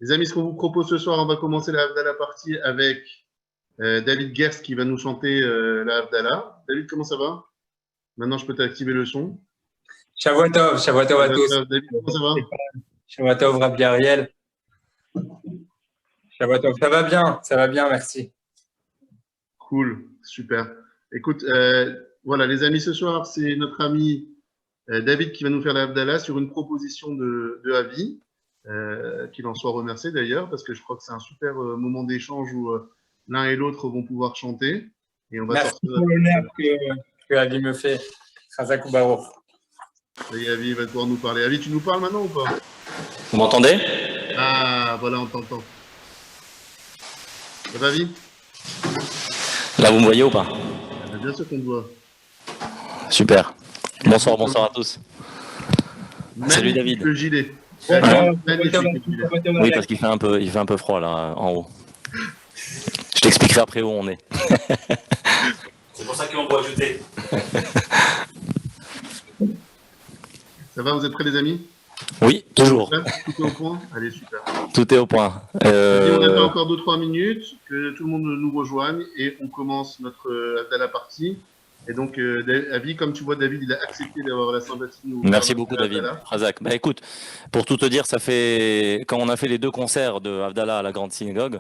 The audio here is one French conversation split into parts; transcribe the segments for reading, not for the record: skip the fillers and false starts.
Les amis, ce qu'on vous propose ce soir, on va commencer la Havdalah partie avec David Gerst qui va nous chanter la Havdalah. David, comment ça va? Maintenant, je peux t'activer le son. Shavua Tov à tous. David, comment ça va? Shavua Tov, Rabbi Ariel. Shavua Tov, ça va bien, merci. Cool, super. Écoute, voilà, les amis, ce soir, c'est notre ami David qui va nous faire la Havdalah sur une proposition de Avi. Qu'il en soit remercié d'ailleurs, parce que je crois que c'est un super moment d'échange où l'un et l'autre vont pouvoir chanter. Et on va Merci pour l'honneur que Avi me fait. Chazak Baruch. Et Avi va pouvoir nous parler. Avi, tu nous parles maintenant ou pas? Vous m'entendez? Ah, voilà, on t'entend. Ça va, Avi? Là, vous me voyez ou pas? Bien sûr qu'on te voit. Super. Bonsoir à tous. Magnifique. Salut David. Le gilet. Oui, parce qu'il fait un peu froid là en haut. Je t'expliquerai après où on est. C'est pour ça qu'on peut ajouter. Ça va, vous êtes prêts les amis? Oui, toujours. Tout est au point? Allez, super. Tout est au point. Et on attend encore 2-3 minutes que tout le monde nous rejoigne et on commence notre Havdalah partie. Et donc, Avi, comme tu vois, David, il a accepté d'avoir la sympathie. Merci beaucoup, David. Razak. Bah, écoute, pour tout te dire, ça fait quand on a fait les 2 concerts de Havdalah à la Grande Synagogue,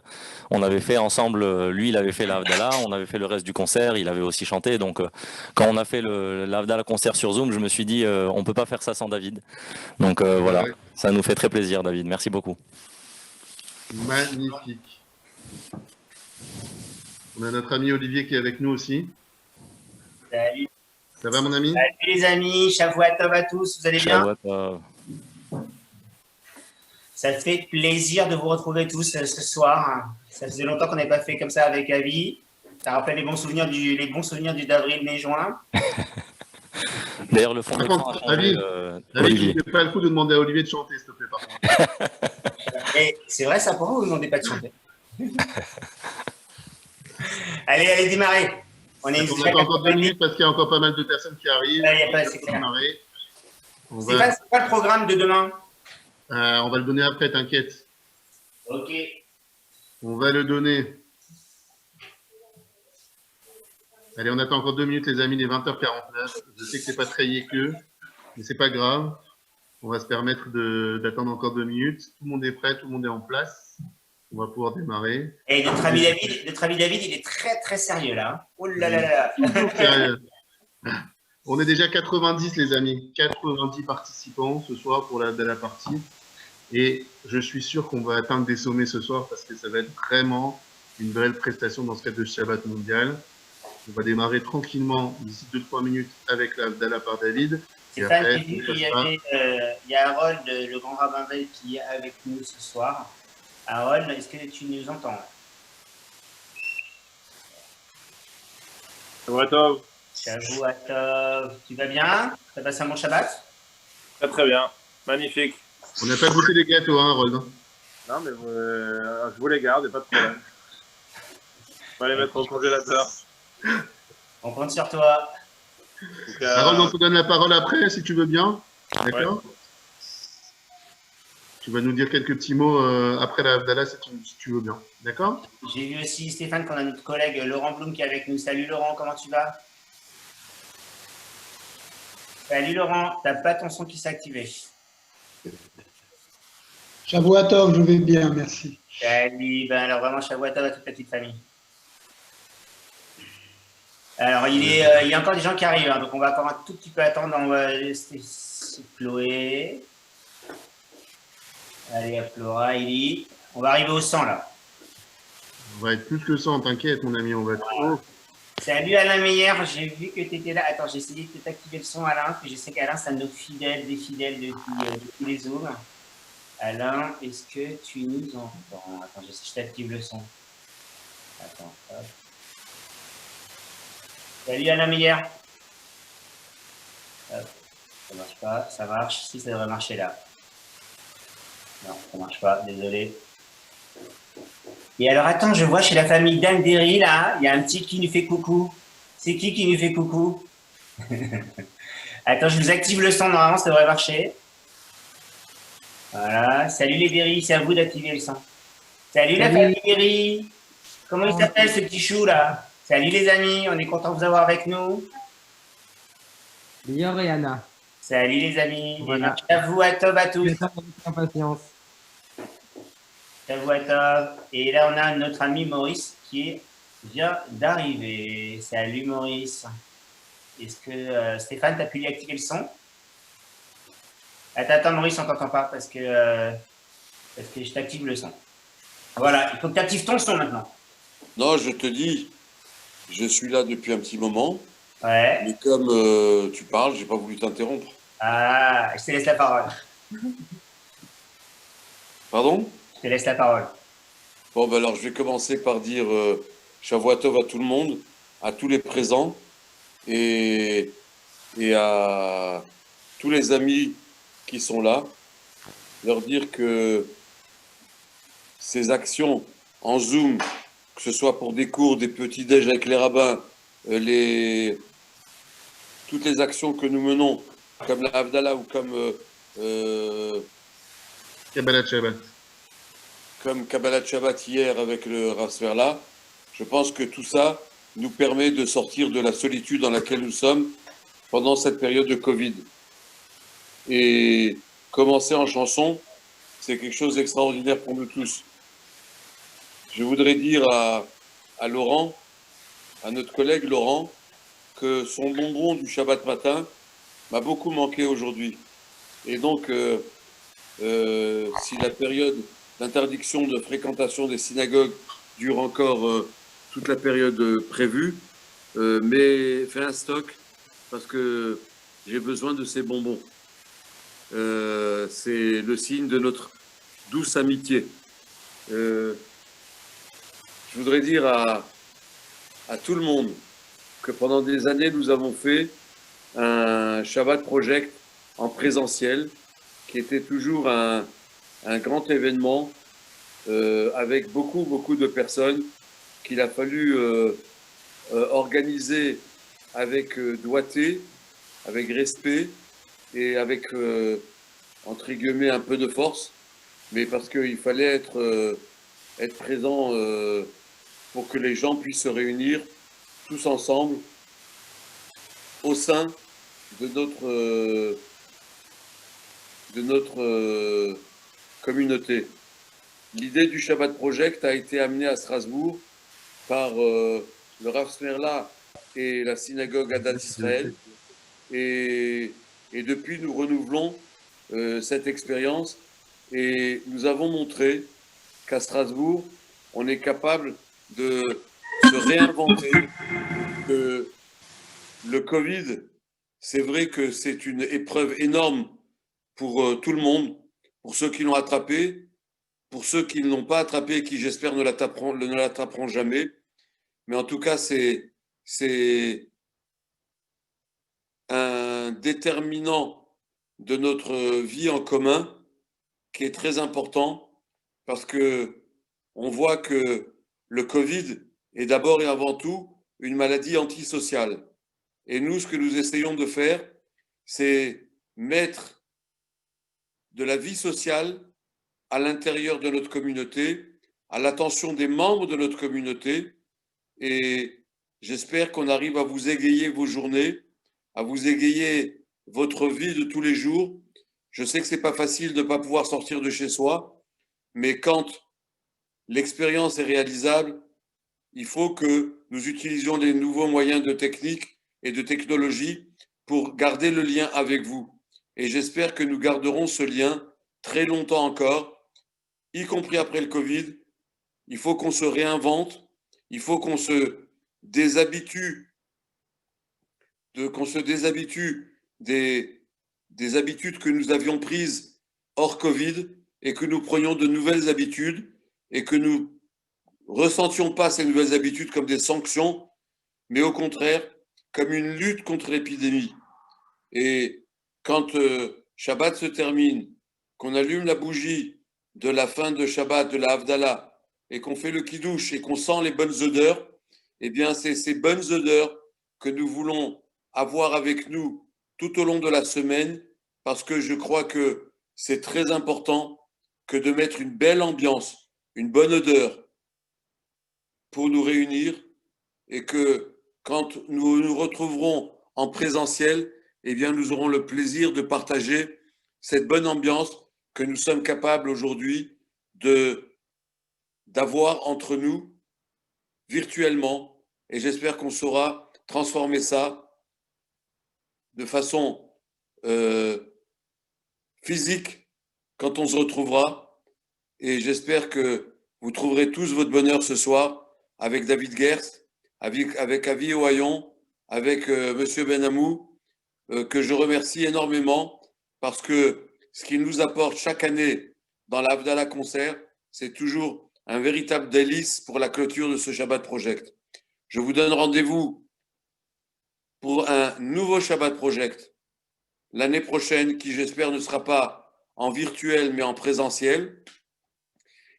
on avait fait ensemble, lui, il avait fait la Havdalah, on avait fait le reste du concert, il avait aussi chanté. Donc, quand on a fait la Havdalah concert sur Zoom, je me suis dit, on peut pas faire ça sans David. Donc, voilà, ça nous fait très plaisir, David. Merci beaucoup. Magnifique. On a notre ami Olivier qui est avec nous aussi. Salut. Ça va, mon ami? Salut les amis, Shavua Tov à tous, vous allez bien? Ça fait plaisir de vous retrouver tous ce soir. Ça faisait longtemps qu'on n'avait pas fait comme ça avec Avi. Ça rappelle les bons souvenirs du d'avril, mai, juin. D'ailleurs, le fond de l'écran a changé. David, tu ne fais pas le coup de demander à Olivier de chanter, s'il te plaît, par contre. Et c'est vrai, ça, pourquoi vous ne demandez pas de chanter? Allez, démarrez. On a encore 2 minutes parce qu'il y a encore pas mal de personnes qui arrivent. C'est quoi le programme de demain? On va le donner après, t'inquiète. Ok. On va le donner. Allez, on attend encore 2 minutes, les amis, les 20h49. Je sais que c'est pas très yécleux, mais c'est pas grave. On va se permettre d'attendre encore 2 minutes. Tout le monde est prêt, tout le monde est en place. On va pouvoir démarrer. Et notre ami David, il est très très sérieux là. Oh là là là. On est déjà 90 les amis, 90 participants ce soir pour la partie. Et je suis sûr qu'on va atteindre des sommets ce soir parce que ça va être vraiment une belle prestation dans ce cadre de Shabbat mondial. On va démarrer tranquillement d'ici 2-3 minutes avec la Havdalah par David. Stéphane, j'ai vu qu'il y a Harold, le grand rabbin belge, qui est avec nous ce soir. Harold, est-ce que tu nous entends? Shavua Tov. Shavua Tov. Tu vas bien? Tu as passé un bon Shabbat? Très très bien, magnifique. On n'a pas goûté les gâteaux, hein, Harold? Non, mais je vous les garde, pas de problème. On va les mettre au congélateur. On compte sur toi. Donc, Harold, on te donne la parole après, si tu veux bien. D'accord? Ouais. Tu vas nous dire quelques petits mots après la Havdalah, si tu veux bien. D'accord? J'ai vu aussi, Stéphane, qu'on a notre collègue Laurent Blum qui est avec nous. Salut Laurent, comment tu vas? Salut Laurent, t'as pas ton son qui s'est activé. Shavua Tov, je vais bien, merci. Salut, ben alors vraiment Shavua Tov à toute la petite famille. Alors, il y a encore des gens qui arrivent, hein, donc on va encore un tout petit peu attendre. On va laisser Chloé. Allez, hop, Laura, Eli. On va arriver au 100 là. On va être plus que 100, t'inquiète mon ami, on va être haut. Salut Alain Meyer, j'ai vu que tu étais là. Attends, j'ai essayé de t'activer le son Alain, parce que je sais qu'Alain c'est un de nos fidèles, des fidèles depuis les Zooms. Alain, est-ce que tu nous entends? Attends, je t'active le son. Attends, hop. Salut Alain Meyer. Hop. Ça marche pas, ça marche. Si, ça devrait marcher là. Non, ça marche pas, désolé. Et alors, attends, je vois chez la famille d'Anderi, là, il y a un petit qui nous fait coucou. C'est qui nous fait coucou? Attends, je vous active le son, normalement, ça devrait marcher. Voilà. Salut les Berry, c'est à vous d'activer le son. Salut la Salut. famille Berry. Comment il s'appelle ce petit chou là? Salut les amis, on est content de vous avoir avec nous. Lior et Anna. Salut les amis. Voilà. Et merci à vous, à Tov, à tous. J'attends avec impatience. À vous, à Tov. Et là, on a notre ami Maurice qui vient d'arriver. Salut Maurice. Est-ce que Stéphane, tu as pu lui activer le son? Attends, Maurice, on t'entend pas parce que je t'active le son. Voilà, il faut que tu actives ton son maintenant. Non, je te dis, je suis là depuis un petit moment, Ouais. mais comme tu parles, j'ai pas voulu t'interrompre. Ah, je te laisse la parole. Pardon? Je te laisse la parole. Bon, ben alors je vais commencer par dire Shavuot à tout le monde, à tous les présents et à tous les amis qui sont là, leur dire que ces actions en Zoom, que ce soit pour des cours, des petits déj avec les rabbins, toutes les actions que nous menons, comme la Havdalah ou Kabbalat Shabbat. comme Kabbalat Shabbat hier avec le Rav Sverla, je pense que tout ça nous permet de sortir de la solitude dans laquelle nous sommes pendant cette période de Covid. Et commencer en chanson, c'est quelque chose d'extraordinaire pour nous tous. Je voudrais dire à Laurent, à notre collègue Laurent, que son bonbon du Shabbat matin m'a beaucoup manqué aujourd'hui. Et donc, si la période d'interdiction de fréquentation des synagogues dure encore toute la période prévue, mais fais un stock parce que j'ai besoin de ces bonbons. C'est le signe de notre douce amitié. Je voudrais dire à tout le monde que pendant des années, nous avons fait un Shabbat Project en présentiel qui était toujours un grand événement avec beaucoup de personnes qu'il a fallu organiser avec doigté, avec respect et avec, entre guillemets, un peu de force, mais parce qu'il fallait être présent pour que les gens puissent se réunir tous ensemble au sein de notre communauté. L'idée du Shabbat Project a été amenée à Strasbourg par le Rav Smerla et la synagogue Adat Israël. Et depuis, nous renouvelons cette expérience et nous avons montré qu'à Strasbourg, on est capable de se réinventer, que le Covid, c'est vrai que c'est une épreuve énorme pour tout le monde, pour ceux qui l'ont attrapé, pour ceux qui ne l'ont pas attrapé et qui, j'espère, ne l'attraperont jamais. Mais en tout cas, c'est un déterminant de notre vie en commun qui est très important parce que on voit que le Covid est d'abord et avant tout une maladie antisociale. Et nous, ce que nous essayons de faire, c'est mettre de la vie sociale à l'intérieur de notre communauté, à l'attention des membres de notre communauté. Et j'espère qu'on arrive à vous égayer vos journées, à vous égayer votre vie de tous les jours. Je sais que ce n'est pas facile de ne pas pouvoir sortir de chez soi, mais quand l'expérience est réalisable, il faut que nous utilisions les nouveaux moyens de technique et de technologie pour garder le lien avec vous. Et j'espère que nous garderons ce lien très longtemps encore, y compris après le Covid. Il faut qu'on se réinvente, il faut qu'on se déshabitue des habitudes que nous avions prises hors Covid et que nous prenions de nouvelles habitudes et que nous ressentions pas ces nouvelles habitudes comme des sanctions, mais au contraire comme une lutte contre l'épidémie. Et quand Shabbat se termine, qu'on allume la bougie de la fin de Shabbat, de la Havdalah, et qu'on fait le kiddush et qu'on sent les bonnes odeurs, eh bien c'est ces bonnes odeurs que nous voulons avoir avec nous tout au long de la semaine, parce que je crois que c'est très important que de mettre une belle ambiance, une bonne odeur pour nous réunir et que quand nous nous retrouverons en présentiel, eh bien, nous aurons le plaisir de partager cette bonne ambiance que nous sommes capables aujourd'hui d'avoir entre nous virtuellement. Et j'espère qu'on saura transformer ça de façon physique quand on se retrouvera. Et j'espère que vous trouverez tous votre bonheur ce soir avec David Gerst, avec Avi Ohayon, avec Monsieur Benamou, que je remercie énormément parce que ce qu'il nous apporte chaque année dans l'Havdalah Concert, c'est toujours un véritable délice pour la clôture de ce Shabbat Project. Je vous donne rendez-vous pour un nouveau Shabbat Project l'année prochaine qui, j'espère, ne sera pas en virtuel mais en présentiel.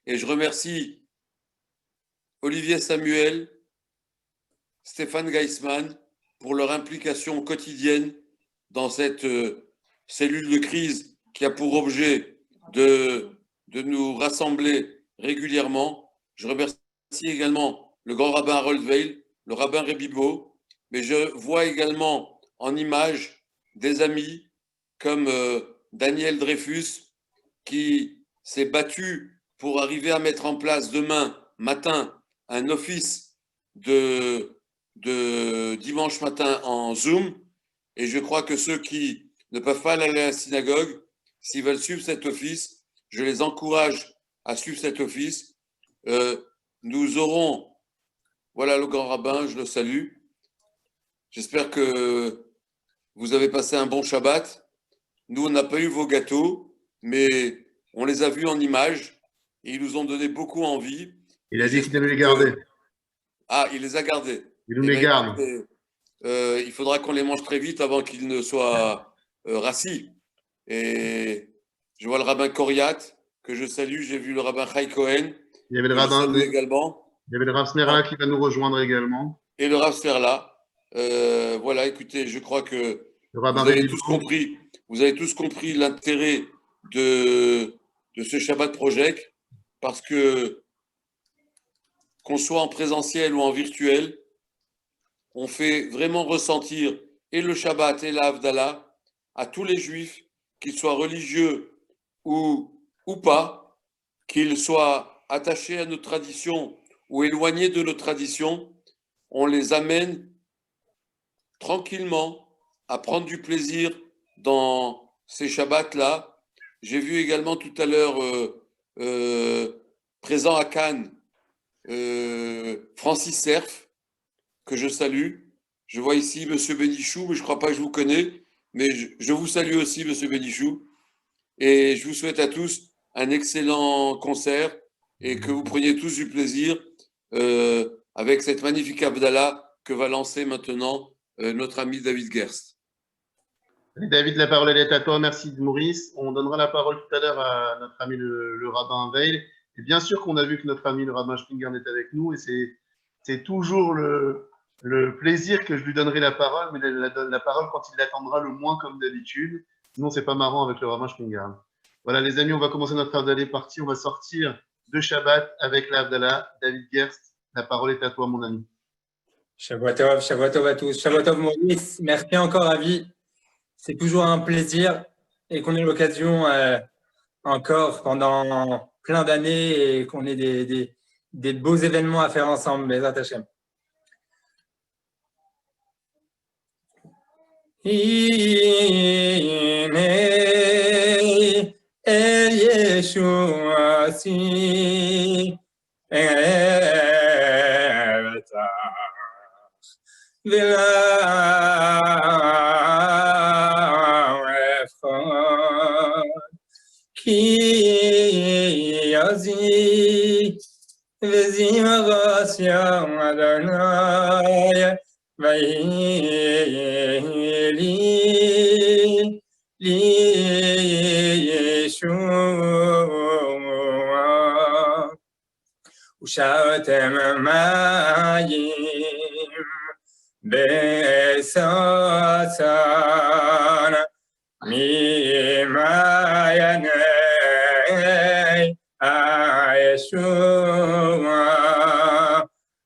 Et je remercie Olivier Samuel, Stéphane Geisman pour leur implication quotidienne dans cette cellule de crise qui a pour objet de nous rassembler régulièrement. Je remercie également le grand rabbin Harold Weil, le rabbin Rebibo, mais je vois également en image des amis comme Daniel Dreyfus qui s'est battu pour arriver à mettre en place demain matin un office de dimanche matin en Zoom. Et je crois que ceux qui ne peuvent pas aller à la synagogue, s'ils veulent suivre cet office, je les encourage à suivre cet office. Nous aurons, voilà le grand rabbin, je le salue. J'espère que vous avez passé un bon Shabbat. Nous, on n'a pas eu vos gâteaux, mais on les a vus en images et ils nous ont donné beaucoup envie. Il a dit qu'il devait les garder. Ah, il les a gardés. Il nous les garde. Il faudra qu'on les mange très vite avant qu'ils ne soient rassis. Et je vois le rabbin Koriat, que je salue. J'ai vu le rabbin Chai Cohen. Il y avait le rabbin également. Il y avait le Rav Smerla qui va nous rejoindre également. Et le Rav Smerla. Voilà, écoutez, je crois que vous avez tous compris. Vous avez tous compris l'intérêt de ce Shabbat Project, parce que qu'on soit en présentiel ou en virtuel, on fait vraiment ressentir et le Shabbat et la Havdalah à tous les Juifs, qu'ils soient religieux ou pas, qu'ils soient attachés à notre tradition ou éloignés de notre tradition. On les amène tranquillement à prendre du plaisir dans ces Shabbats-là. J'ai vu également tout à l'heure présent à Cannes Francis Cerf, que je salue. Je vois ici M. Bénichou, mais je ne crois pas que je vous connais, mais je vous salue aussi, M. Bénichou. Et je vous souhaite à tous un excellent concert et que vous preniez tous du plaisir avec cette magnifique Havdalah que va lancer maintenant notre ami David Gerst. David, la parole est à toi. Merci Maurice. On donnera la parole tout à l'heure à notre ami le rabbin Weil. Et bien sûr qu'on a vu que notre ami le rabbin Springern est avec nous et c'est toujours le plaisir que je lui donnerai la parole, mais la parole quand il l'attendra le moins comme d'habitude. Sinon, c'est pas marrant avec le rabbin Springern. Voilà les amis, on va commencer notre Havdalah partie. On va sortir de Shabbat avec la Havdalah. David Gerst, la parole est à toi mon ami. Shabbat Tov à tous. Shabbat Tov Maurice. Merci encore Avi. C'est toujours un plaisir et qu'on ait l'occasion encore pendant plein d'années et qu'on ait des beaux événements à faire ensemble. Bezrat Hashem. Hine el Yeshuasi Ki yazi v'zimagas yam Adonai v'yili li Yeshua u'shatem mayim besatan mi Yeshua,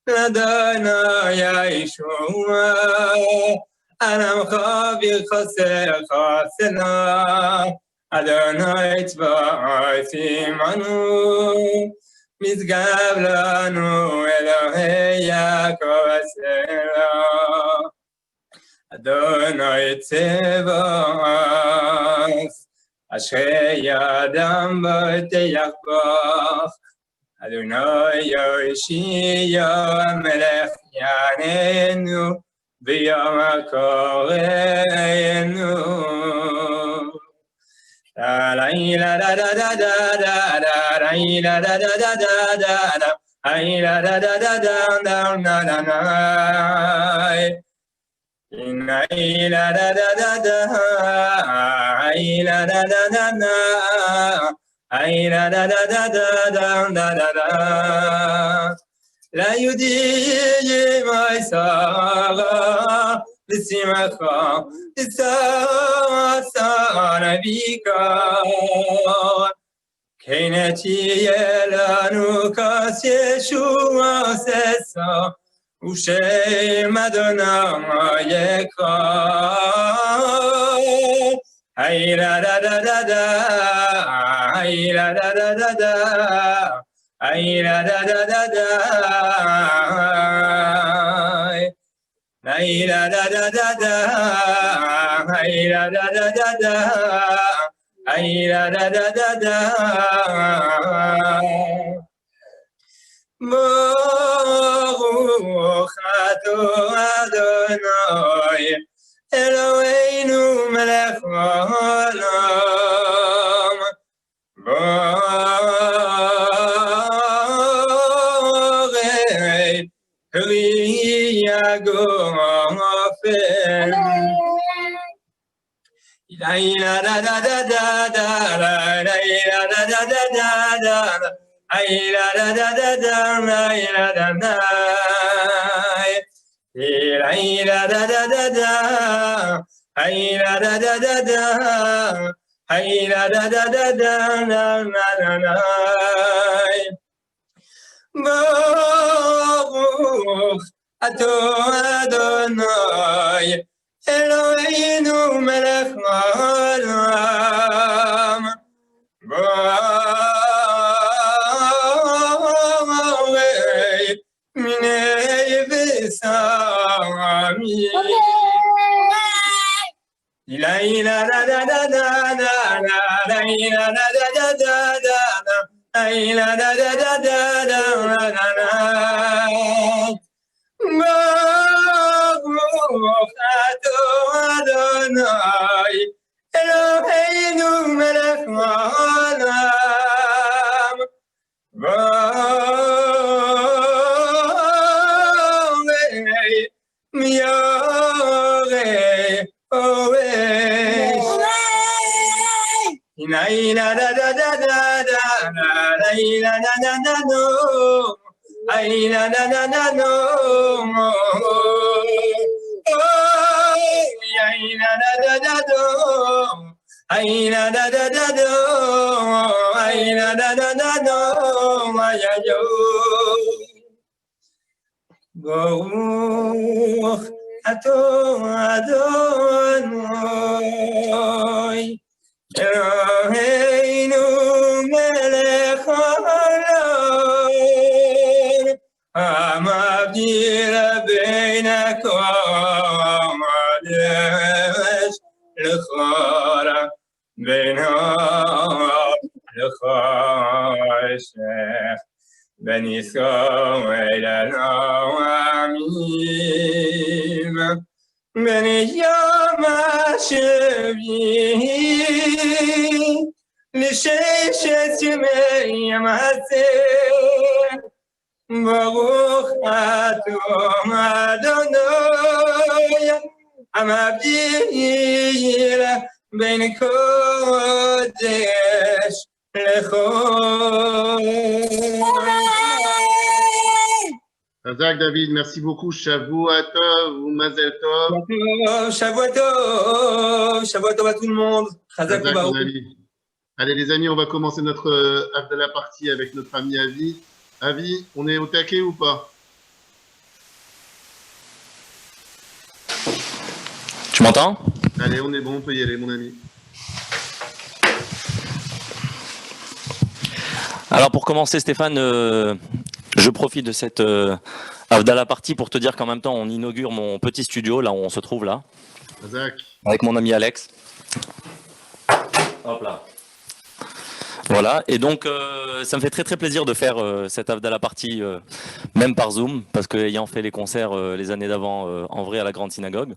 Adonai Yeshua, Anam Chavi Chaser Chasena, Adonai Tzva'at Imanu, Mizgav Lanu Elohei Yaakov Asera, Adonai Tzva'at, Ashrei Adam B'Teach Bach, Adonai Yoshia Melech Yanenu B'Yom HaKoreinu. La la la da da da da da da la da da da da da da da la da da da da da da da. La da da da da, la da da da da, la da da da da da. La Yudi Maisara, L'Simcha, L'Sara Vika, Keneti Elanu Kas Yeshua Sesa, Ushem Adonai Yekra, Ay la da da da da, ay la da da da da, ay la da da da da, ay la da da da da, ay la da da da da, ay la da da da da. Baruch atah Adonai Eloheinu melech haolam. Borei peri hagofen. La da da da da da la da da da da da. Ay la da da da da, ay la da da, ay la da da da da, ay la da da da da, ay la da da da da, na na na na. Baruch atah Adonai Eloheinu melech haolam. La la da da da da da la la da da da da da la da da da da da la. Baruch atah Adonai Eloheinu melech haolam. Borei miyorei oresh. La da da da da da la da da da da no. Ay la da da da no. Ay la da da da do. Ay la da da da do. Ay la da da da do. Ay yo. Baruch atah Adonai Eloheinu melech haolam, המבדיל בין הקום הדרש לחורה, בין האור לחושך, בין ישראל לעמים, בין יום השביעי לששת ימי המעשר. ברוך אתה אדוני המבדיל בין קודש לחול. Razak David, merci beaucoup. Shavua Tov ou Mazel Tov. Shavua Tov à tout le monde. Razak Razak mon ami. Allez les amis, on va commencer notre Havdalah partie avec notre ami Avi. Avi, on est au taquet ou pas? Tu m'entends? Allez, on est bon, on peut y aller, mon ami. Alors pour commencer, Stéphane, je profite de cette Havdalah partie pour te dire qu'en même temps, on inaugure mon petit studio, là où on se trouve là, avec mon ami Alex. Hop là. Voilà, et donc ça me fait très très plaisir de faire cette Havdalah partie, même par Zoom, parce qu'ayant fait les concerts les années d'avant en vrai à la Grande Synagogue,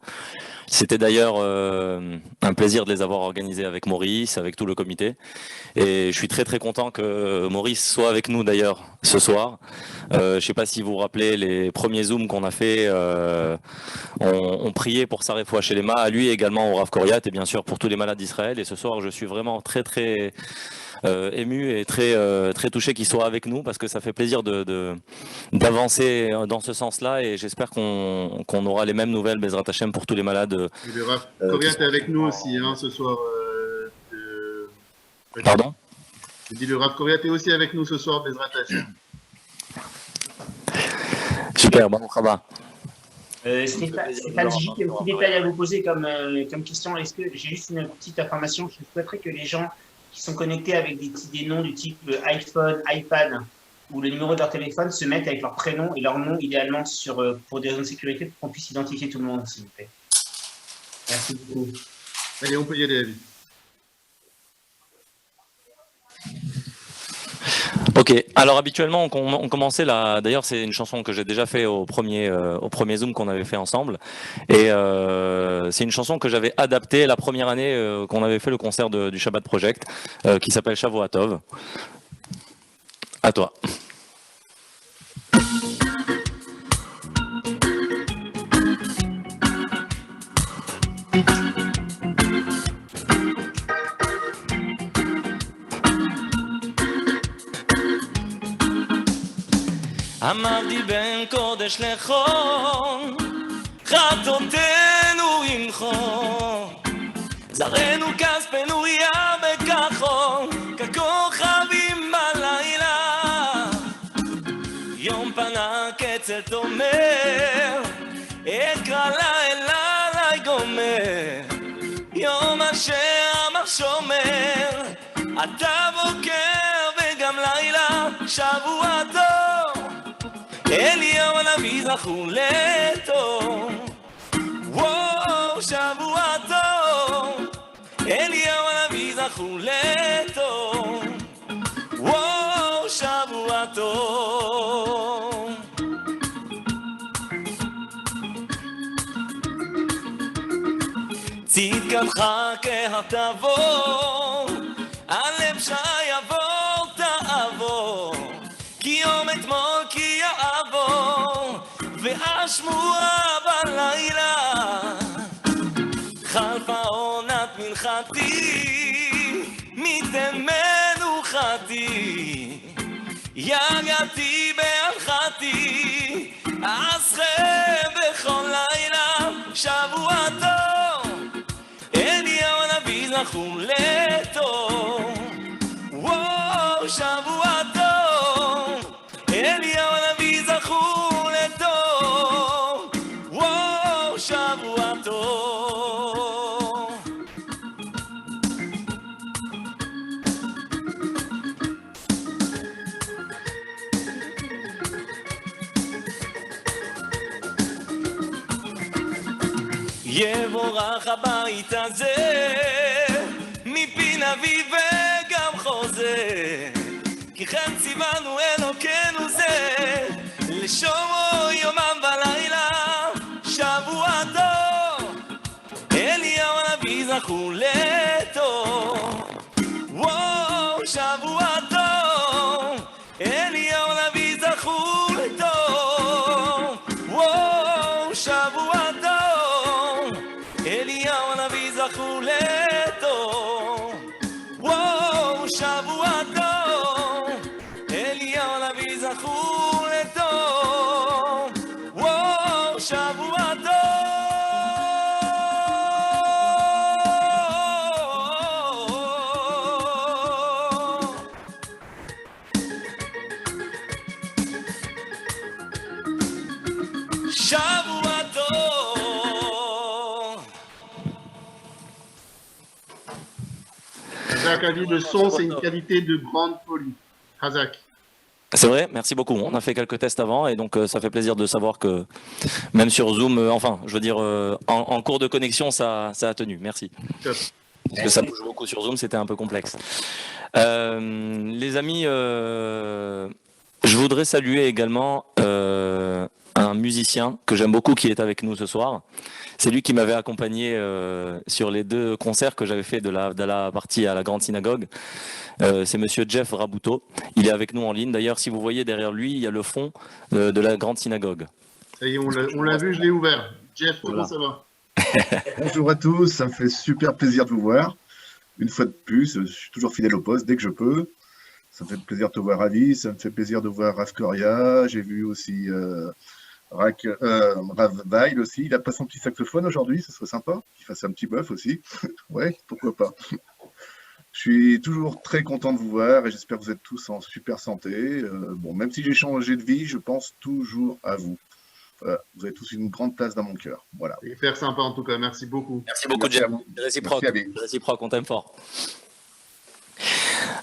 c'était d'ailleurs un plaisir de les avoir organisés avec Maurice, avec tout le comité, et je suis très très content que Maurice soit avec nous d'ailleurs ce soir. Je ne sais pas si vous vous rappelez les premiers Zooms qu'on a fait, on priait pour sa réfoua chez les à lui également au Rav Koriat, et bien sûr pour tous les malades d'Israël, et ce soir je suis vraiment très très ému et très très touché qu'il soit avec nous parce que ça fait plaisir d'avancer dans ce sens-là et j'espère qu'on aura les mêmes nouvelles Bezrat Hashem pour tous les malades. Et le Rav Koriat est avec nous aussi hein, ce soir. Pardon? Je dis le Rav Koriat est aussi avec nous ce soir Bezrat Hashem. Super, bon, ça va. Stéphane, j'ai un petit détail à vous poser comme question. Est-ce que j'ai juste une petite information? Je souhaiterais que les gens qui sont connectés avec des noms du type iPhone, iPad ou le numéro de leur téléphone se mettent avec leur prénom et leur nom idéalement pour des raisons de sécurité pour qu'on puisse identifier tout le monde, s'il vous plaît. Merci beaucoup. Allez, on peut y aller, Avi. Ok, alors habituellement on commençait là, d'ailleurs c'est une chanson que j'ai déjà fait au premier Zoom qu'on avait fait ensemble et c'est une chanson que j'avais adaptée la première année qu'on avait fait le concert du Shabbat Project qui s'appelle Shavuot Tov. À toi. אמרתי בין קודש לחול, חטאותינו ימחו, זרענו כספנו יהיה בכחול, ככוכבים בלילה. יום פנה קצת אומר, אקרא לילה לי גומר, יום אשר אמר שומר, אתה בוקר וגם לילה, שבוע טוב. אליהו הנביא זכור לטוב, וואו שבוע טוב. אליהו הנביא זכור לטוב, וואו שבוע טוב. צדקתך כהטבות, הלב שיעבור תעבור, כי יום אתמול כי יעבור, והשמועה בלילה. חלפה עונת מנחתי, מיתן מנוחתי, יגעתי בהלכתי, אסחה בכל לילה. שבוע טוב, אליהו הנביא זכור לטוב, וואו שבוע טוב. אליהו הנביא זכור לטוב, וואו שבוע טוב. יבורך הבית הזה מפי נביא וגם חוזר, כי כן ציוונו אלוקינו זה, לשומרו יומם ולילה. שבוע טוב, אליהו הנביא זכור לטוב, וואו שבוע טוב. אליהו הנביא זכור לטוב, וואו שבוע טוב. אליהו הנביא זכור לטוב, וואו שבוע טוב. אליהו הנביא זכור לטוב, וואו שבוע טוב. שבוע טוב. Hazak a dit le son, c'est une qualité de grande folie. Hazak. C'est vrai, merci beaucoup. On a fait quelques tests avant et donc ça fait plaisir de savoir que même sur Zoom, enfin, je veux dire, en cours de connexion, ça a tenu. Merci. Parce que ça bouge beaucoup sur Zoom, c'était un peu complexe. Les amis, je voudrais saluer également un musicien que j'aime beaucoup qui est avec nous ce soir. C'est lui qui m'avait accompagné sur les 2 concerts que j'avais fait de la partie à la Grande Synagogue. C'est monsieur Jeff Rabuto. Il est avec nous en ligne. D'ailleurs, si vous voyez derrière lui, il y a le fond de la Grande Synagogue. Ça y est, on l'a vu, je l'ai ouvert. Jeff, comment ça va? Bonjour à tous, ça me fait super plaisir de vous voir. Une fois de plus, je suis toujours fidèle au poste dès que je peux. Ça me fait plaisir de te voir, Ravi. Ça me fait plaisir de voir Rav Koria. J'ai vu aussi Rav Weil aussi. Il a pas son petit saxophone aujourd'hui, ce serait sympa qu'il fasse un petit bœuf aussi. Ouais, pourquoi pas. Je suis toujours très content de vous voir et j'espère que vous êtes tous en super santé. Bon, même si j'ai changé de vie, je pense toujours à vous. Voilà, vous avez tous une grande place dans mon cœur. Voilà. Hyper sympa en tout cas, merci beaucoup. Merci beaucoup, Jeff. Réciproque, on t'aime fort.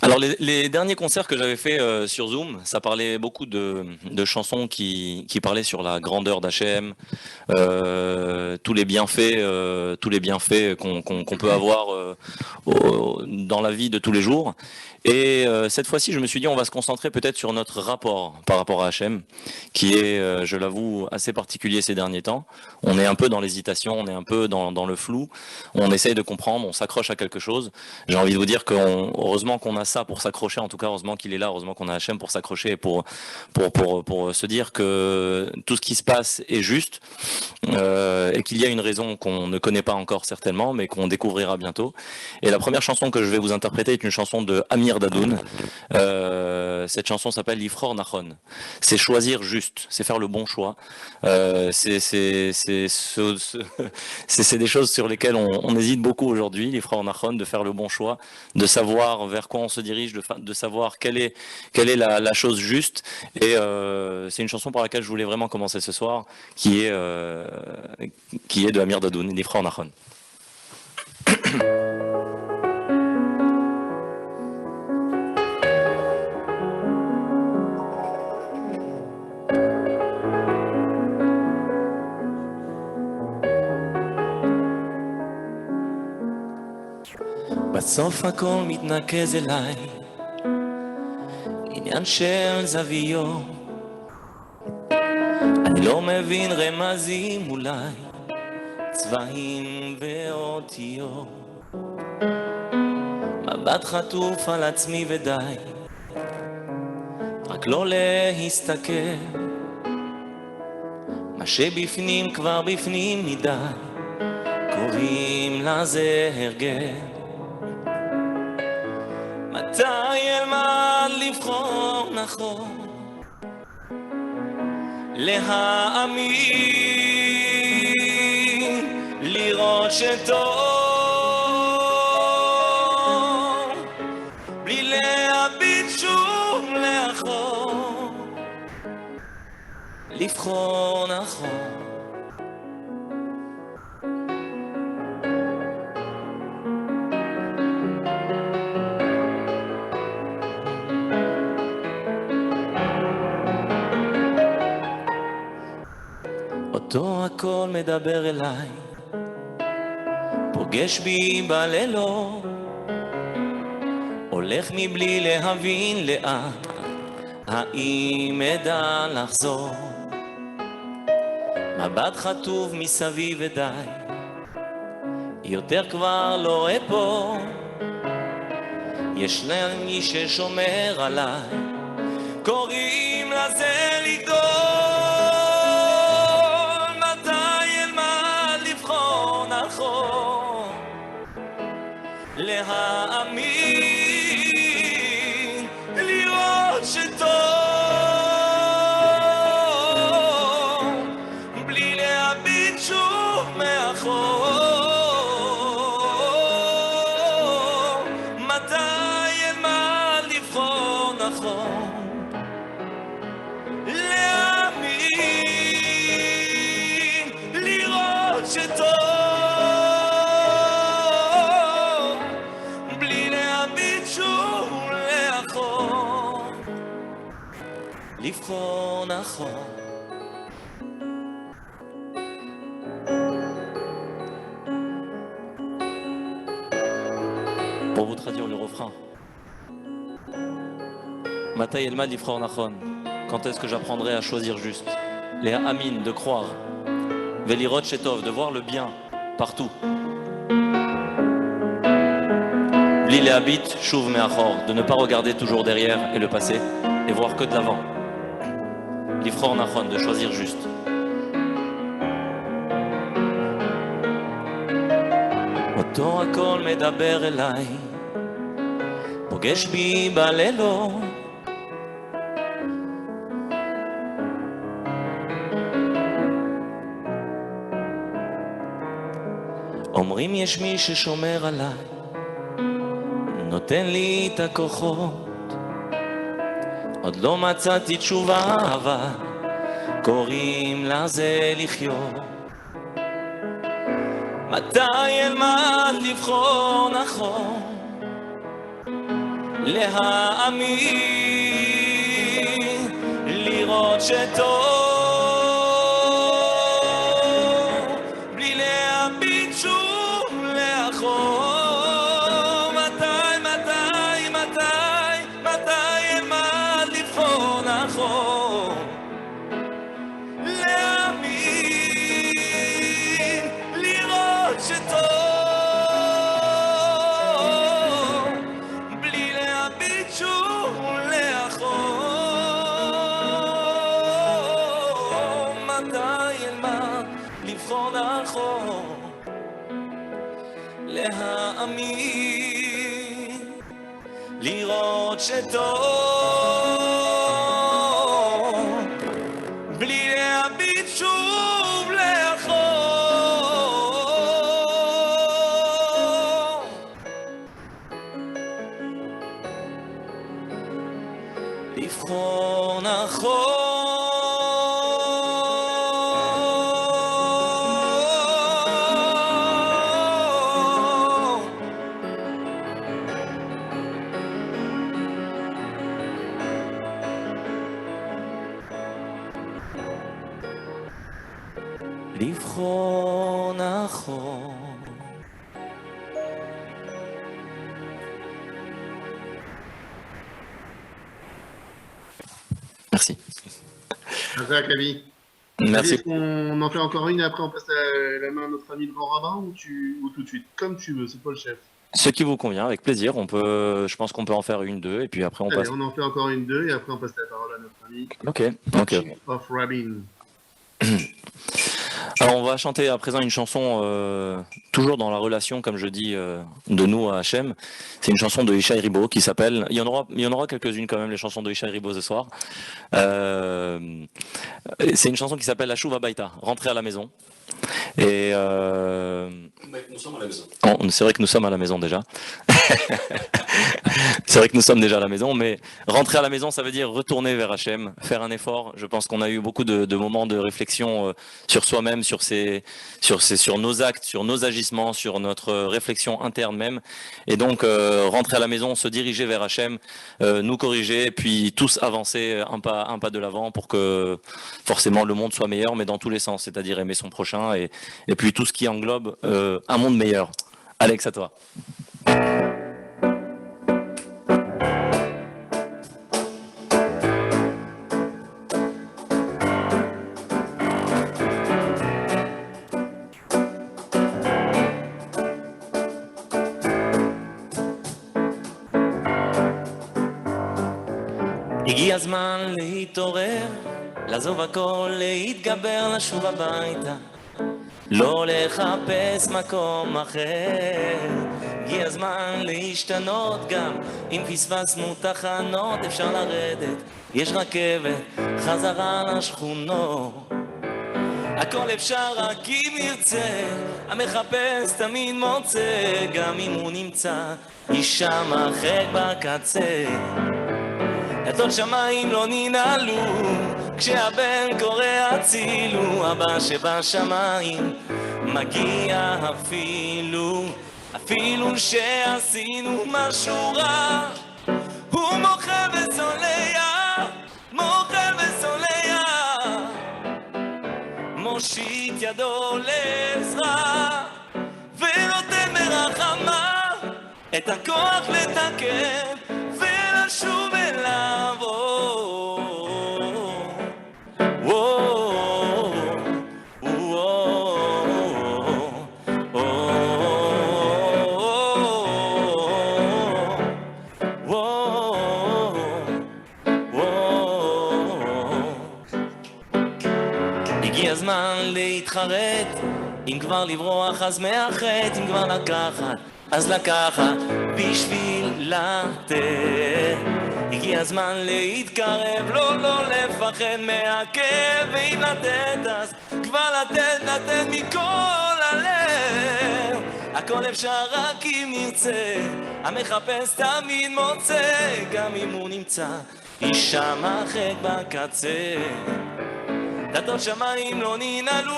Alors les derniers concerts que j'avais fait sur Zoom, ça parlait beaucoup de chansons qui parlaient sur la grandeur d'H&M, tous les bienfaits qu'on peut avoir dans la vie de tous les jours. Et cette fois-ci, je me suis dit, on va se concentrer peut-être sur notre rapport par rapport à H&M, qui est, je l'avoue, assez particulier ces derniers temps. On est un peu dans l'hésitation, on est un peu dans le flou, on essaye de comprendre, on s'accroche à quelque chose. J'ai envie de vous dire que heureusement qu'on a ça pour s'accrocher, en tout cas heureusement qu'il est là, heureusement qu'on a H&M pour s'accrocher et pour se dire que tout ce qui se passe est juste et qu'il y a une raison qu'on ne connaît pas encore certainement, mais qu'on découvrira bientôt. Et la première chanson que je vais vous interpréter est une chanson de Amir Dadoun. Cette chanson s'appelle Lifror Nachon. C'est choisir juste, c'est faire le bon choix. C'est des choses sur lesquelles on hésite beaucoup aujourd'hui, Lifror Nachon, de faire le bon choix, de savoir vers quoi on se dirige, de savoir quelle est la chose juste. Et c'est une chanson par laquelle je voulais vraiment commencer ce soir, qui est de Amir Dadoun, Lifror Nachon. בסוף הכל מתנקז אליי, עניין של זוויות, אני לא מבין רמזים אולי, צבעים ואותיות, מבט חטוף על עצמי ודי, רק לא להסתכל, מה שבפנים כבר בפנים מדי, קוראים לזה הרגל. מתי אלמד לבחור נכון, להאמין, לראות שטוב, בלי להביט שוב לאחור, לבחור נכון. אותו הכל מדבר אליי, פוגש בי בלילות, הולך מבלי להבין לאן, האם אדע לחזור, מבט חטוב מסביב ודי, יותר כבר לא רואה פה, יש להם מי ששומר עליי, קוראים לזה לגדול. להאמין, לראות שטוב, בלי להביט שוב מאחור, מתי אלמד לבחור נכון, לבחור נכון. Pour vous traduire le refrain. Mata Yelmad Lifror Nachon. Quand est-ce que j'apprendrai à choisir juste? Les Amin, de croire. Velirot Shetov, de voir le bien partout. Bli les habit, Shuv Meachor, de ne pas regarder toujours derrière et le passé, et voir que de l'avant. Lifror Nachon, de choisir juste. אותו הכל מדבר אליי, פוגש בי בלילות. אומרים יש מי ששומר עליי, נותן לי את הכוחות. עוד לא מצאתי תשובה, אבל קוראים לזה לחיות. מתי אלמד לבחור נכון, להאמין, לראות שטוב, בלי להביט שוב לאחור. מתי אלמד לבחור נכון, להאמין, לראות שטוב, בלי להביט שוב לאחור. מתי אלמד לבחור נכון, להאמין, לראות שטוב, בלי להביט שוב לאחור. לבחור נכון. לבחור נכון. Merci. Razak, Avi. Merci. Est-ce qu'on en fait encore une et après on passe la main à notre ami le grand rabbin ou tout de suite? Comme tu veux, c'est toi le chef. Ce qui vous convient, avec plaisir. Je pense qu'on peut en faire une, deux, et puis après on Allez, passe. on en fait encore une, deux et après on passe la parole à notre ami. Ok. Chief of Rabbin. Alors on va chanter à présent une chanson toujours dans la relation, comme je dis, de nous à Hachem. C'est une chanson de Ishaï Ribo qui s'appelle, il y en aura quelques-unes quand même, les chansons de Ishaï Ribo ce soir. C'est une chanson qui s'appelle La Shuva Baita, rentrer à la maison. Et nous sommes à la maison. C'est vrai que nous sommes à la maison déjà. C'est vrai que nous sommes déjà à la maison, mais rentrer à la maison, ça veut dire retourner vers Hachem, faire un effort. Je pense qu'on a eu beaucoup de moments de réflexion sur soi-même, sur nos actes, sur nos agissements, sur notre réflexion interne même. Et donc, rentrer à la maison, se diriger vers Hachem, nous corriger, puis tous avancer un pas de l'avant pour que forcément le monde soit meilleur, mais dans tous les sens, c'est-à-dire aimer son prochain et puis tout ce qui englobe un monde meilleur. Alex, à toi. הגיע הזמן להתעורר, לעזוב הכל, להתגבר, לשוב הביתה, לא לחפש מקום אחר. הגיע הזמן להשתנות, גם אם פספסנו תחנות אפשר לרדת, יש רכבת חזרה לשכונות. הכל אפשר רק אם ירצה, המחפש תמיד מוצא, גם אם הוא נמצא אישה מאחר בקצה. דלתות שמיים לא ננעלו, כשהבן קורא הצילו, אבא שבשמיים מגיע אפילו שעשינו משהו רע. הוא מוחה וסולח, מוחה מושיט ידו לעזרה ונותן מרחמה את הכוח לתקן ולשוב אליו. הגיע הזמן להתחרט, אם כבר לברוח אז מאחת, אם כבר לקחת אז לקחת בשביל לתת. הגיע הזמן להתקרב, לא לפחד מהכאב, ואם לתת אז כבר לתת מכל הלב. הכל אפשר רק אם נרצה, המחפש תמיד מוצא, גם אם הוא נמצא אישה מחק בקצה. דלתות שמיים לא ננעלו,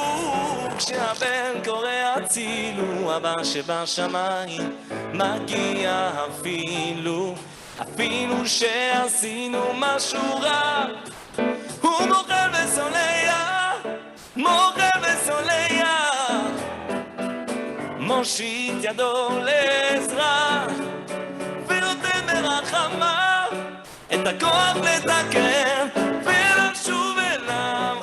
כשהבן קורא הצילו, הבא שבשמיים מגיע אפילו שעשינו משהו רע. הוא מוכל וסולח, מושיט ידו לעזרה ונותן מרחמה את הכוח לתקן ולשוב אליו.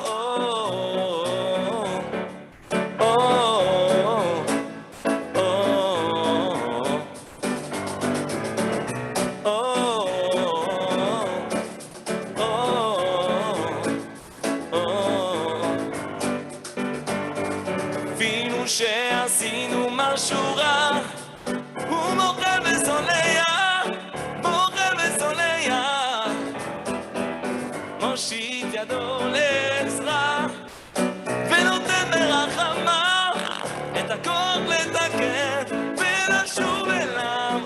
אפילו שעשינו משהו רע, הוא מוכל וסולח, מושיט ידו לעזרה ונותן מרחמה את הכוח לתקן ולשוב אליו.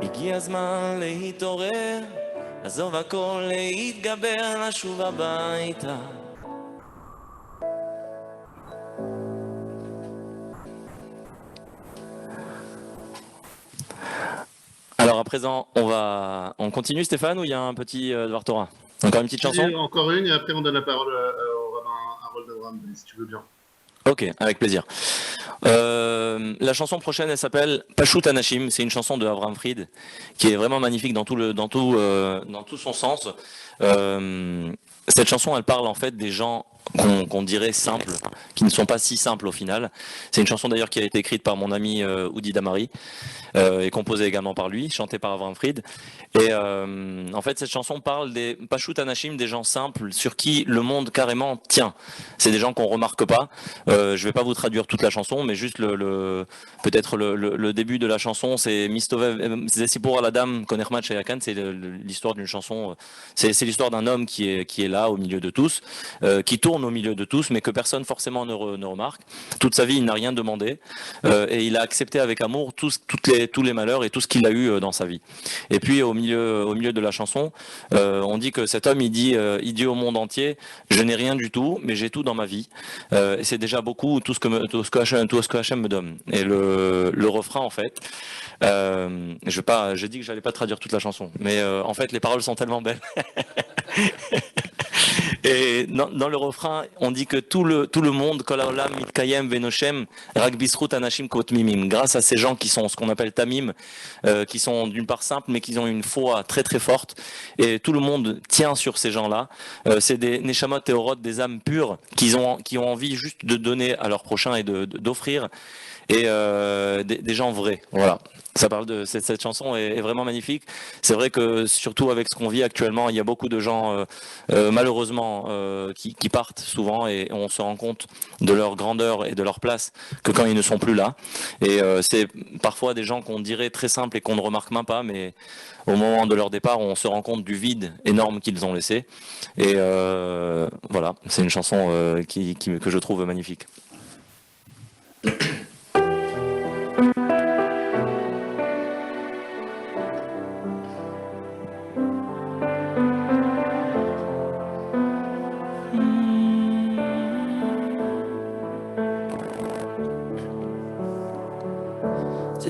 הגיע הזמן להתעורר, עזוב הכל, להתגבר, לשוב הביתה. Alors à présent, on continue Stéphane, ou il y a un petit devoir Torah? Encore une petite chanson? Encore une, et après on donne la parole au rabbin Harold Abraham, si tu veux bien. Ok, avec plaisir. La chanson prochaine, elle s'appelle Pashut Anashim. C'est une chanson de Avraham Fried qui est vraiment magnifique dans tout son sens. Cette chanson, elle parle en fait des gens qu'on dirait simples, qui ne sont pas si simples au final. C'est une chanson d'ailleurs qui a été écrite par mon ami Oudi Damari et composée également par lui, chantée par Avraham Fried. Et en fait, cette chanson parle des Pashut Anashim, des gens simples sur qui le monde carrément tient. C'est des gens qu'on remarque pas. Je vais pas vous traduire toute la chanson, mais juste peut-être le début de la chanson, c'est Mistovev Zesipur Aladam Konermat Shayakan. C'est l'histoire d'une chanson. C'est l'histoire d'un homme qui est là au milieu de tous, qui tourne au milieu de tous, mais que personne forcément ne remarque. Toute sa vie, il n'a rien demandé et il a accepté avec amour tous les malheurs et tout ce qu'il a eu dans sa vie. Et puis au milieu de la chanson, on dit que cet homme, il dit au monde entier, je n'ai rien du tout, mais j'ai tout dans ma vie. Et c'est déjà beaucoup tout ce que Hachem me donne. Et le refrain, en fait, j'ai dit que j'allais pas traduire toute la chanson, mais en fait les paroles sont tellement belles. Et dans le refrain, on dit que tout le monde, Kol haolam mitkayem venoshem rak bizchut anashim kotmimim, grâce à ces gens qui sont ce qu'on appelle tamim, qui sont d'une part simples, mais qui ont une foi très très forte, et tout le monde tient sur ces gens-là. C'est des neshamot teorot, des âmes pures, qui ont envie juste de donner à leur prochain et d'offrir, et des gens vrais. Voilà. Ça parle de cette chanson est vraiment magnifique. C'est vrai que surtout avec ce qu'on vit actuellement, il y a beaucoup de gens malheureusement qui partent souvent, et on se rend compte de leur grandeur et de leur place que quand ils ne sont plus là. Et c'est parfois des gens qu'on dirait très simples et qu'on ne remarque même pas, mais au moment de leur départ, on se rend compte du vide énorme qu'ils ont laissé. Et voilà, c'est une chanson que je trouve magnifique.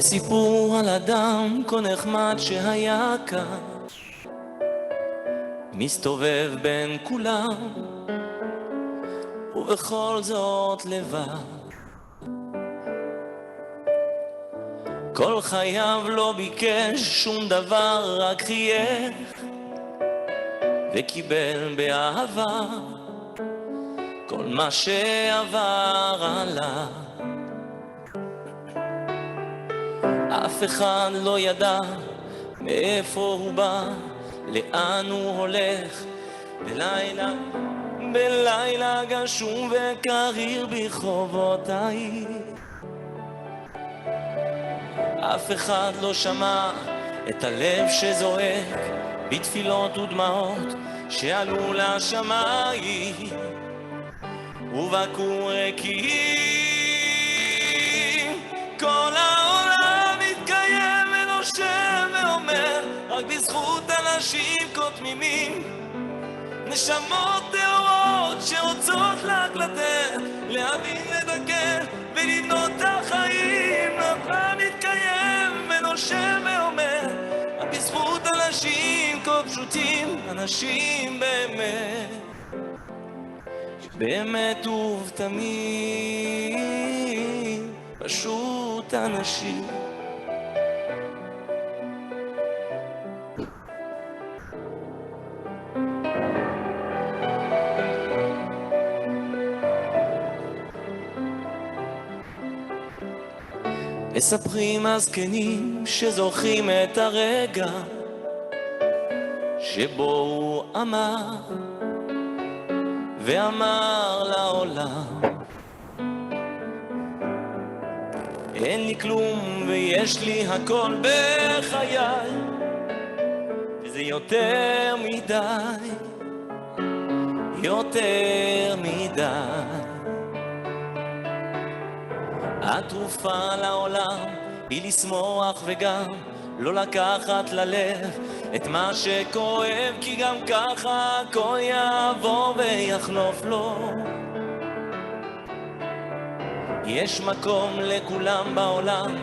וסיפור על אדם כה נחמד שהיה כאן, מסתובב בין כולם ובכל זאת לבד. כל חייו לא ביקש שום דבר, רק חייך וקיבל באהבה כל מה שעבר עליו. אף אחד לא ידע מאיפה הוא בא, לאן הוא הולך, בלילה גשום וקריר ברחובות העיר. אף אחד לא שמע את הלב שזועק בתפילות ודמעות שעלו לשמיים ובקעו ריקים. כל העולם מתקיים ונושם ואומר רק בזכות אנשים כה תמימים, נשמות טהורות שרוצות רק לתת, להבין, לדקר ולבנות את החיים. העולם מתקיים ונושם ואומר רק בזכות אנשים כה פשוטים, אנשים באמת ובתמים, פשוט אנשים. מספרים הזקנים שזוכרים את הרגע שבו הוא אמר ואמר לעולם, אין לי כלום ויש לי הכל בחיי, וזה יותר מדי, יותר מדי. התרופה לעולם היא לשמוח וגם לא לקחת ללב את מה שכואב, כי גם ככה הכל יעבור ויחלוף לו. יש מקום לכולם בעולם,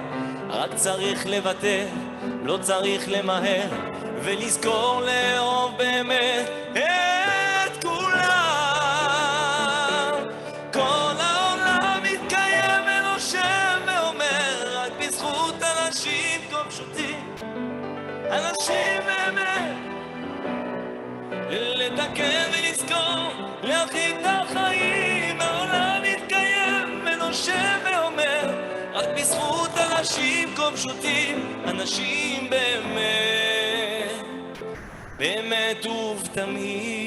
רק צריך לוותר, לא צריך למהר, ולזכור לאהוב באמת את כולם. כל העולם מתקיים ונושם ואומר רק בזכות אנשים כה פשוטים, אנשים באמת, לתקן ולזכור, להרחיב את החיים. העולם מתקיים ונושם ואומר רק בזכות אנשים כה פשוטים, אנשים באמת, באמת ובתמים,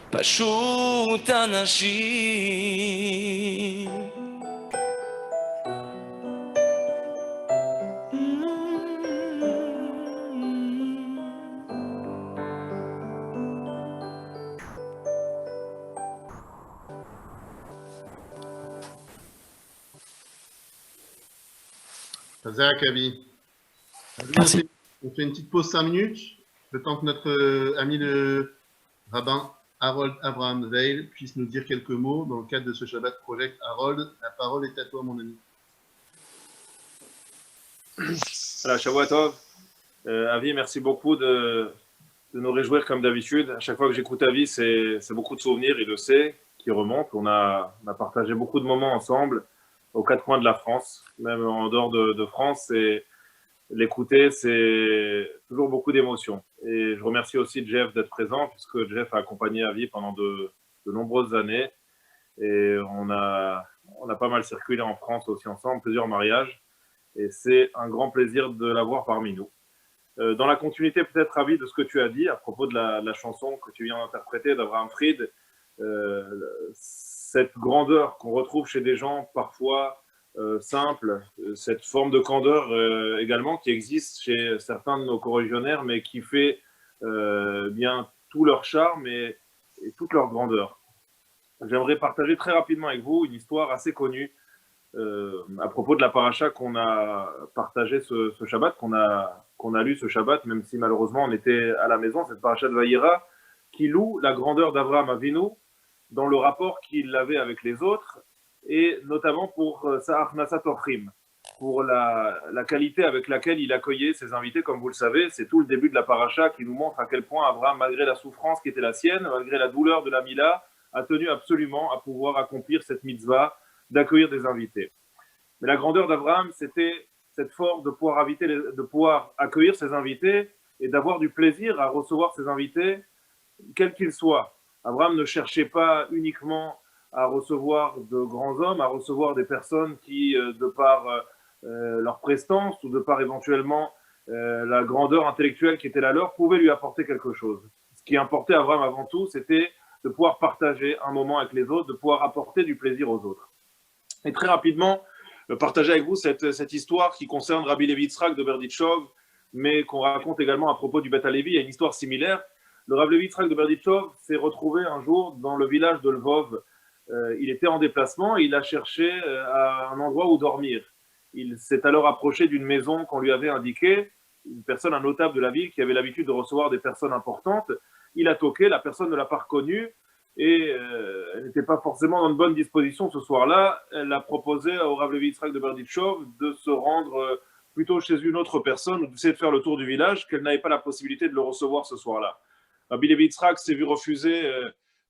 פשוט אנשים. Zach, Avi. Merci. On fait une petite pause 5 minutes, le temps que notre ami le rabbin Harold Abraham Veil puisse nous dire quelques mots dans le cadre de ce Shabbat Project. Harold, la parole est à toi, mon ami. Voilà, Shavua Tov. Avi, merci beaucoup de nous réjouir comme d'habitude. À chaque fois que j'écoute Avi, c'est beaucoup de souvenirs, il le sait, qui remontent. On a partagé beaucoup de moments ensemble aux quatre coins de la France, même en dehors de France. Et l'écouter, c'est toujours beaucoup d'émotions. Et je remercie aussi Jeff d'être présent, puisque Jeff a accompagné Avi pendant de nombreuses années. Et on a pas mal circulé en France aussi ensemble, plusieurs mariages. Et c'est un grand plaisir de l'avoir parmi nous. Dans la continuité, peut-être, Avi, de ce que tu as dit à propos de la chanson que tu viens d'interpréter d'Abraham Fried, cette grandeur qu'on retrouve chez des gens parfois simples, cette forme de candeur également qui existe chez certains de nos coreligionnaires, mais qui fait bien tout leur charme et toute leur grandeur. J'aimerais partager très rapidement avec vous une histoire assez connue à propos de la paracha qu'on a partagée ce Shabbat, qu'on a lu ce Shabbat, même si malheureusement on était à la maison, cette paracha de Vayera, qui loue la grandeur d'Abraham Avinu dans le rapport qu'il avait avec les autres et notamment pour sa Achnasat Orchim, pour la qualité avec laquelle il accueillait ses invités. Comme vous le savez, c'est tout le début de la paracha qui nous montre à quel point Abraham, malgré la souffrance qui était la sienne, malgré la douleur de la Mila, a tenu absolument à pouvoir accomplir cette mitzvah d'accueillir des invités. Mais la grandeur d'Abraham, c'était cette force de pouvoir accueillir ses invités et d'avoir du plaisir à recevoir ses invités, quels qu'ils soient. Abraham ne cherchait pas uniquement à recevoir de grands hommes, à recevoir des personnes qui, de par leur prestance ou de par éventuellement la grandeur intellectuelle qui était la leur, pouvaient lui apporter quelque chose. Ce qui importait à Abraham avant tout, c'était de pouvoir partager un moment avec les autres, de pouvoir apporter du plaisir aux autres. Et très rapidement, partager avec vous cette histoire qui concerne Rabbi Levi Yitzhak de Berditchov, mais qu'on raconte également à propos du Beth Halevi. Il y a une histoire similaire. Le Rabbi Levi Yitzhak de Berditchov s'est retrouvé un jour dans le village de Lvov. Il était en déplacement et il a cherché un endroit où dormir. Il s'est alors approché d'une maison qu'on lui avait indiquée, une personne, un notable de la ville qui avait l'habitude de recevoir des personnes importantes. Il a toqué, la personne ne l'a pas reconnu et elle n'était pas forcément dans de bonnes dispositions ce soir-là. Elle a proposé au Rav Levi Yitzhak de Berditchov de se rendre plutôt chez une autre personne ou d'essayer de faire le tour du village, qu'elle n'avait pas la possibilité de le recevoir ce soir-là. Rabbi Levi Yitzhak s'est vu refuser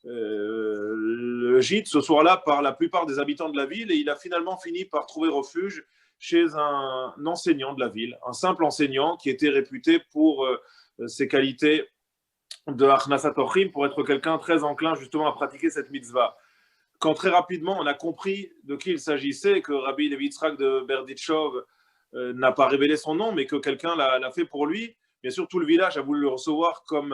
le gîte ce soir-là par la plupart des habitants de la ville et il a finalement fini par trouver refuge chez un enseignant de la ville, un simple enseignant qui était réputé pour ses qualités de Achnasat Orchim, pour être quelqu'un très enclin justement à pratiquer cette mitzvah. Quand très rapidement on a compris de qui il s'agissait, que Rabbi Levi Yitzhak de Berditchov n'a pas révélé son nom, mais que quelqu'un l'a fait pour lui, bien sûr tout le village a voulu le recevoir comme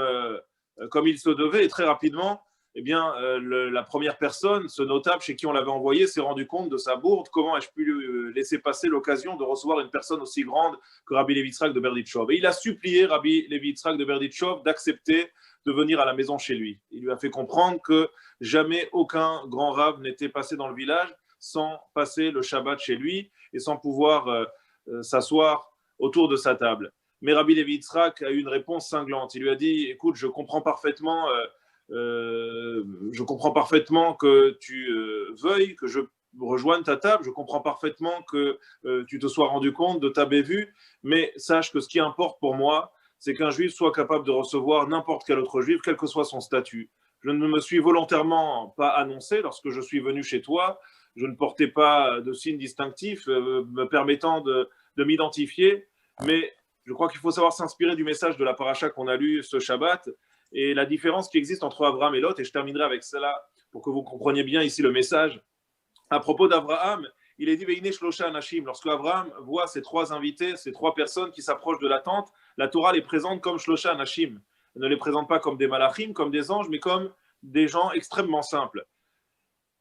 il se devait, et très rapidement, eh bien, la première personne, ce notable chez qui on l'avait envoyé, s'est rendu compte de sa bourde. Comment ai-je pu lui laisser passer l'occasion de recevoir une personne aussi grande que Rabbi Levi Yitzhak de Berditchov? Et il a supplié Rabbi Levi Yitzhak de Berditchov d'accepter de venir à la maison chez lui. Il lui a fait comprendre que jamais aucun grand rav n'était passé dans le village sans passer le Shabbat chez lui et sans pouvoir s'asseoir autour de sa table. Mais Rabbi Levi Yitzhak a eu une réponse cinglante. Il lui a dit, écoute, je comprends parfaitement que tu veuilles que je rejoigne ta table, je comprends parfaitement que tu te sois rendu compte de ta bévue, mais sache que ce qui importe pour moi, c'est qu'un juif soit capable de recevoir n'importe quel autre juif, quel que soit son statut. Je ne me suis volontairement pas annoncé lorsque je suis venu chez toi, je ne portais pas de signe distinctif me permettant de m'identifier, mais je crois qu'il faut savoir s'inspirer du message de la paracha qu'on a lu ce Shabbat et la différence qui existe entre Abraham et Lot, et je terminerai avec cela pour que vous compreniez bien ici le message. À propos d'Abraham, il est dit Veine Shlosha Anashim. Lorsque Abraham voit ces trois invités, ces trois personnes qui s'approchent de la tente, la Torah les présente comme Shlosha Anashim. Elle ne les présente pas comme des malachim, comme des anges, mais comme des gens extrêmement simples.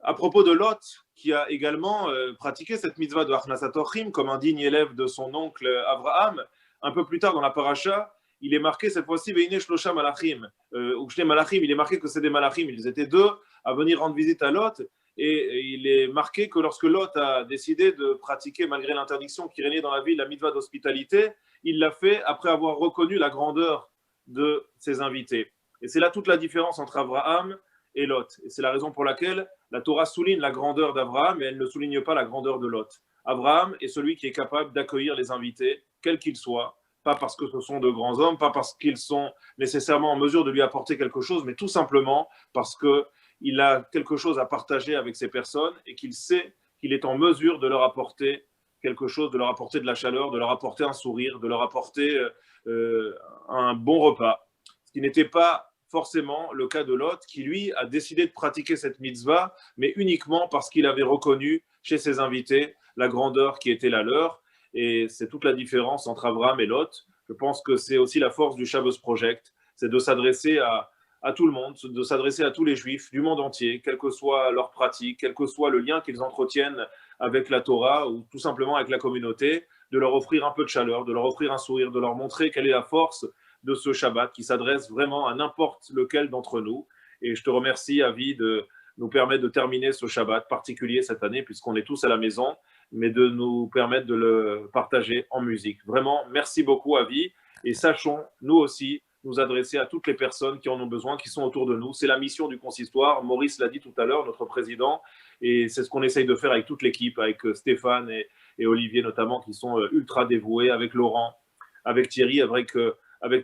À propos de Lot, qui a également pratiqué cette mitzvah de Achnasat Orchim comme un digne élève de son oncle Abraham, un peu plus tard dans la paracha, il est marqué cette fois-ci Veine Shlosha Malachim, ou Shnei Malachim, il est marqué que c'est des malachim, ils étaient deux à venir rendre visite à Lot, et il est marqué que lorsque Lot a décidé de pratiquer, malgré l'interdiction qui régnait dans la ville, la mitzvah d'hospitalité, il l'a fait après avoir reconnu la grandeur de ses invités. Et c'est là toute la différence entre Abraham et Lot. Et c'est la raison pour laquelle la Torah souligne la grandeur d'Abraham, et elle ne souligne pas la grandeur de Lot. Abraham est celui qui est capable d'accueillir les invités, quels qu'ils soient, pas parce que ce sont de grands hommes, pas parce qu'ils sont nécessairement en mesure de lui apporter quelque chose, mais tout simplement parce qu'il a quelque chose à partager avec ces personnes et qu'il sait qu'il est en mesure de leur apporter quelque chose, de leur apporter de la chaleur, de leur apporter un sourire, de leur apporter un bon repas. Ce qui n'était pas forcément le cas de Lot, qui lui a décidé de pratiquer cette mitzvah, mais uniquement parce qu'il avait reconnu chez ses invités la grandeur qui était la leur. Et c'est toute la différence entre Abraham et Lot. Je pense que c'est aussi la force du Shabbos Project, c'est de s'adresser à tout le monde, de s'adresser à tous les juifs du monde entier, quelle que soit leur pratique, quel que soit le lien qu'ils entretiennent avec la Torah ou tout simplement avec la communauté, de leur offrir un peu de chaleur, de leur offrir un sourire, de leur montrer quelle est la force de ce Shabbat qui s'adresse vraiment à n'importe lequel d'entre nous. Et je te remercie, Avi, de nous permettre de terminer ce Shabbat particulier cette année, puisqu'on est tous à la maison, mais de nous permettre de le partager en musique. Vraiment, merci beaucoup, Avi. Et sachons, nous aussi, nous adresser à toutes les personnes qui en ont besoin, qui sont autour de nous. C'est la mission du consistoire. Maurice l'a dit tout à l'heure, notre président, et c'est ce qu'on essaye de faire avec toute l'équipe, avec Stéphane et Olivier notamment, qui sont ultra dévoués, avec Laurent, avec Thierry, avec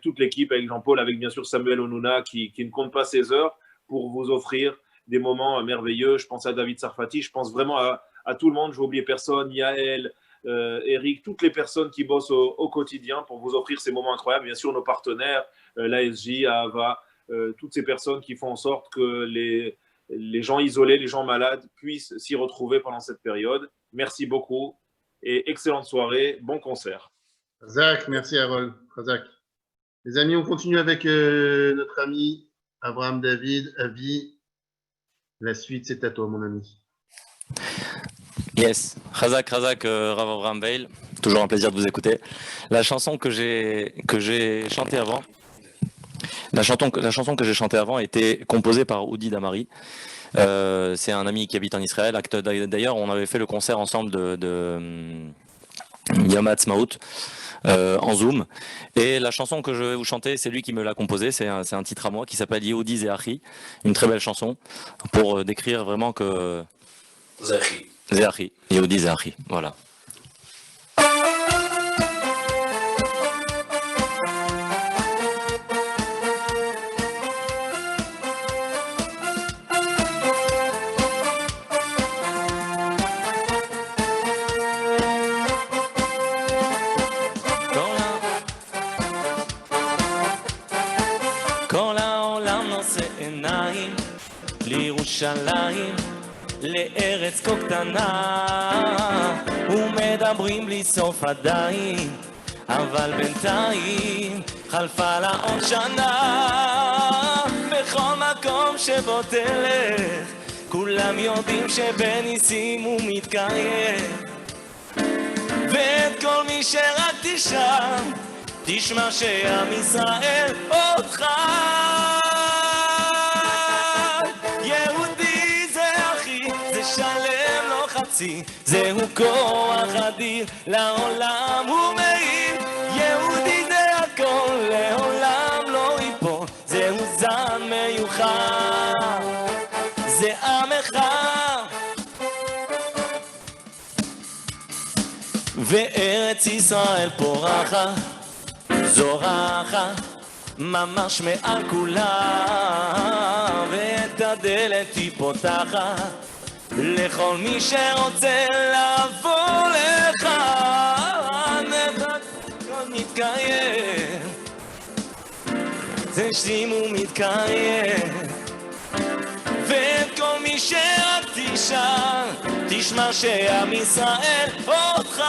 toute l'équipe, avec Jean-Paul, avec bien sûr Samuel Onuna, qui ne compte pas ses heures pour vous offrir des moments merveilleux. Je pense à David Sarfati, je pense vraiment à tout le monde, je n'ai oublié personne, Yael, Eric, toutes les personnes qui bossent au quotidien pour vous offrir ces moments incroyables. Bien sûr, nos partenaires, l'ASJ, AHVA, toutes ces personnes qui font en sorte que les gens isolés, les gens malades puissent s'y retrouver pendant cette période. Merci beaucoup et excellente soirée, bon concert. Razak, merci Harold. Razak. Les amis, on continue avec notre ami Abraham David, Avi. La suite, c'est à toi, mon ami. Yes, Razak, Rav Abraham Veil, toujours un plaisir de vous écouter. La chanson que j'ai chantée avant, la chanson que j'ai chantée avant était composée par Oudi Damari. C'est un ami qui habite en Israël. D'ailleurs, on avait fait le concert ensemble de Yom Ha'atzmaut en Zoom. Et la chanson que je vais vous chanter, c'est lui qui me l'a composée. C'est un titre à moi qui s'appelle Yehudi Zeachi, une très belle chanson pour décrire vraiment que Zeachi, Yehudi Zeachi, voilà. כל העולם נושא עיניים לירושלים, לארץ כה קטנה, ומדברים בלי סוף עדיין, אבל בינתיים חלפה לה עוד שנה. בכל מקום שבו תלך כולם יודעים שבניסים הוא מתקיים, ואת כל מי שרק תשאל תשמע שעם ישראל עוד חי. יהודי זה אחי, זה שלם לא חצי, זהו כוח אדיר לעולם הוא מאיר. יהודי זה הכל, לעולם לא ייפול, זהו זן מיוחד, זה עם אחד. וארץ ישראל פורחת זורחת ממש מעל כולם, ואת הדלת היא פותחת לכל מי שרוצה לבוא לכאן. הכל מתקיים, זה שימו מתקיים, ואת כל מי שרק תשאל תשמע שעם ישראל עוד חי.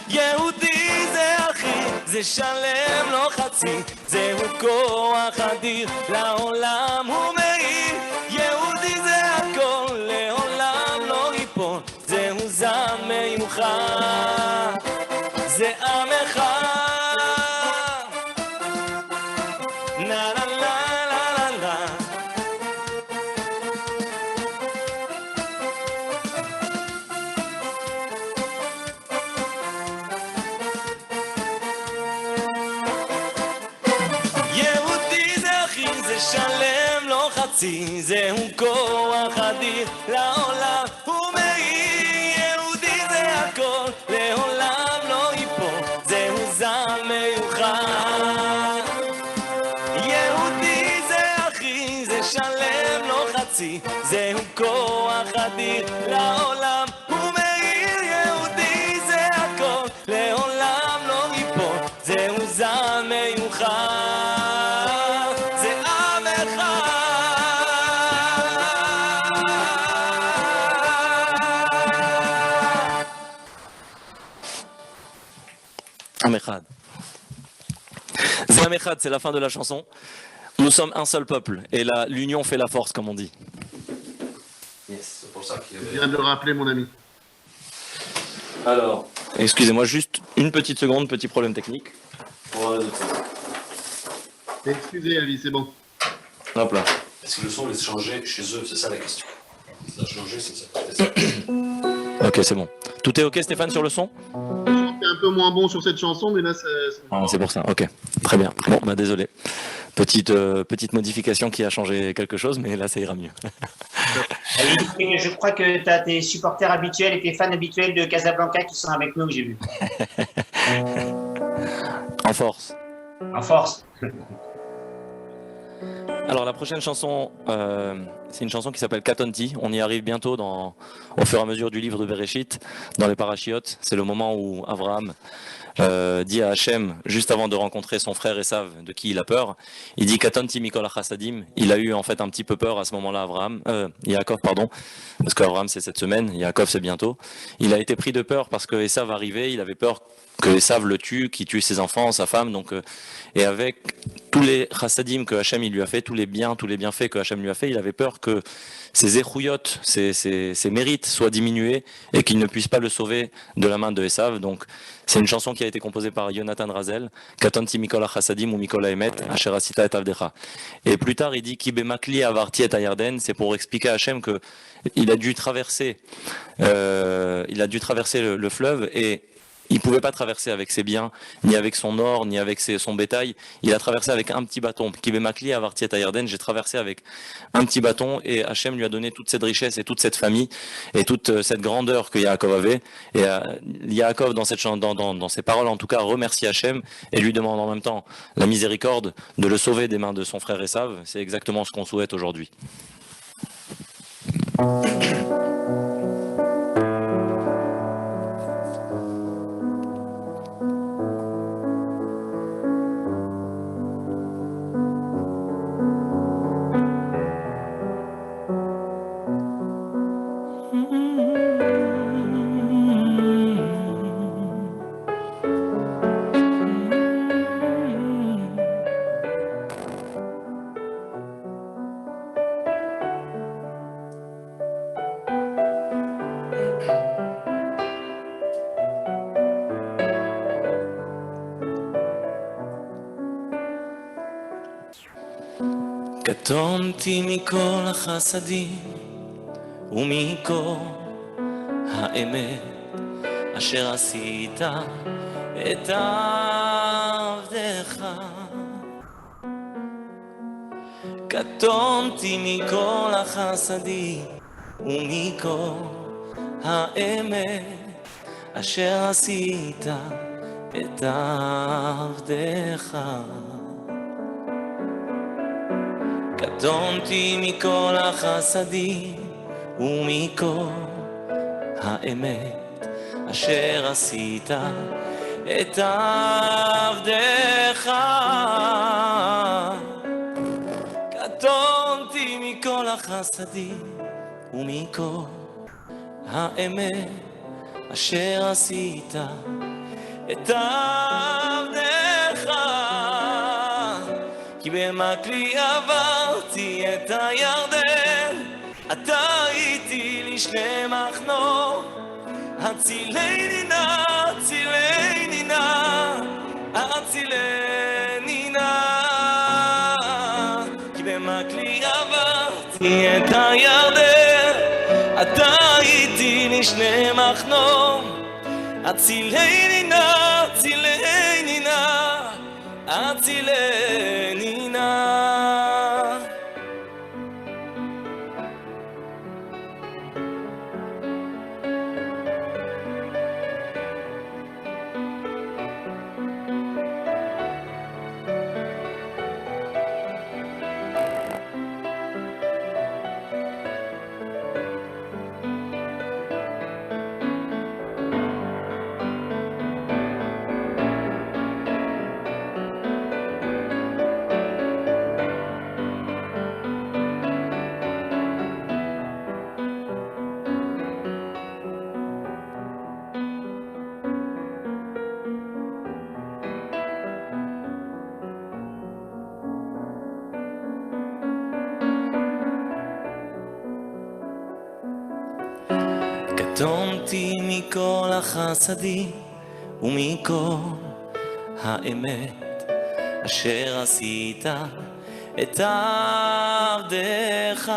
יהודי זה אחי, זה שלם לא חצי, זהו כוח אדיר לעולם הוא מאיר. יהודי זה הכל, לעולם לא ייפול, זהו זן מיוחד, זה עם אחד. נה נה נה נה נה. שלם לא חצי, זהו כוח אדיר לעולם הוא מאיר. יהודי זה הכל, לעולם לא ייפול, זהו זן מיוחד. יהודי זה אחי, זה שלם לא חצי, זהו כוח אדיר לעולם הוא מאיר. יהודי זה הכל, לעולם לא ייפול, זהו זן מיוחד. Echad. Zam Echad, c'est la fin de la chanson. Nous sommes un seul peuple et l'union fait la force, comme on dit. Yes, c'est pour ça qu'il y avait... Je viens de le rappeler, mon ami. Alors, excusez-moi, juste une petite seconde, petit problème technique. Excusez, Ali, c'est bon. Hop là. Est-ce que le son est changé chez eux? C'est ça la question. Ça a changé, c'est ça. Ok, c'est bon. Tout est ok, Stéphane, sur le son? C'est un un peu moins bon sur cette chanson, mais là, c'est pour ça, ok. Très bien. Bon, bah désolé. Petite modification qui a changé quelque chose, mais là, ça ira mieux. Je crois que tu as tes supporters habituels et tes fans habituels de Casablanca qui sont avec nous, j'ai vu. En force. En force. Alors la prochaine chanson, c'est une chanson qui s'appelle Katonti. On y arrive bientôt au fur et à mesure du livre de Bereshit, dans les parachiotes. C'est le moment où Abraham dit à Hachem, juste avant de rencontrer son frère Esav, de qui il a peur, il dit Katonti mikol hachasadim. Il a eu en fait un petit peu peur à ce moment-là, Yaakov, pardon, parce qu'Abraham c'est cette semaine, Yaakov c'est bientôt. Il a été pris de peur parce que Esav arrivait, il avait peur que Esav le tue, qu'il tue ses enfants, sa femme, et avec tous les chassadim que Hachem il lui a fait, tous les bienfaits que Hachem lui a fait, il avait peur que ses échouillottes, ses mérites soient diminués et qu'il ne puisse pas le sauver de la main de Esav. Donc c'est une chanson qui a été composée par Yonatan Razel, Katanti Mikola Chassadim ou Mikola Emet, Asher Asita et Avdecha. Et plus tard il dit Ki bemakli avarti et ayarden, c'est pour expliquer à Hachem que il a dû traverser le fleuve et il ne pouvait pas traverser avec ses biens, ni avec son or, ni avec son bétail. Il a traversé avec un petit bâton. Kibemakli avartiet ayarden, j'ai traversé avec un petit bâton et Hachem lui a donné toute cette richesse et toute cette famille et toute cette grandeur que Yaakov avait. Et Yaakov, dans ses paroles en tout cas, remercie Hachem et lui demande en même temps la miséricorde de le sauver des mains de son frère Esav. C'est exactement ce qu'on souhaite aujourd'hui. קטונתי מכל החסדים ומכל האמת אשר עשית את עבדך. קטונתי מכל החסדים ומכל האמת אשר עשית את עבדך. קטונתי מכל החסדים ומכל האמת אשר עשית את עבדך. קטונתי מכל החסדים ומכל האמת אשר עשית את עבדך. כי במקלי עברתי את הירדן, אתה איתי לשני מחנות. הצילני נא, הצילני נא, הצילני נא. כי במקלי עברתי את הירדן, אתה איתי לשני מחנות. הצילני נא, הצילני נא, הצילני נא. קטונתי מכל החסדים ומכל האמת אשר עשית את עבדך.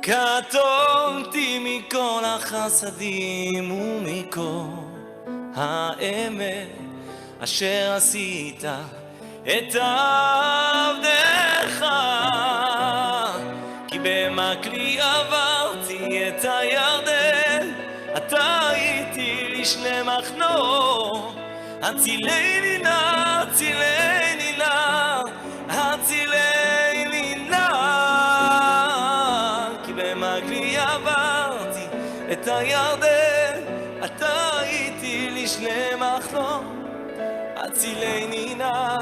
קטונתי מכל החסדים ומכל האמת אשר עשית את עבדך, כי במקלי עברתי את הירדן, אתה איתי לשני מחנות. הצילני נא, הצילני נא, הצילני נא, כי במקלי עברתי את הירדן, אתה איתי לשני מחנות. הצילני נא,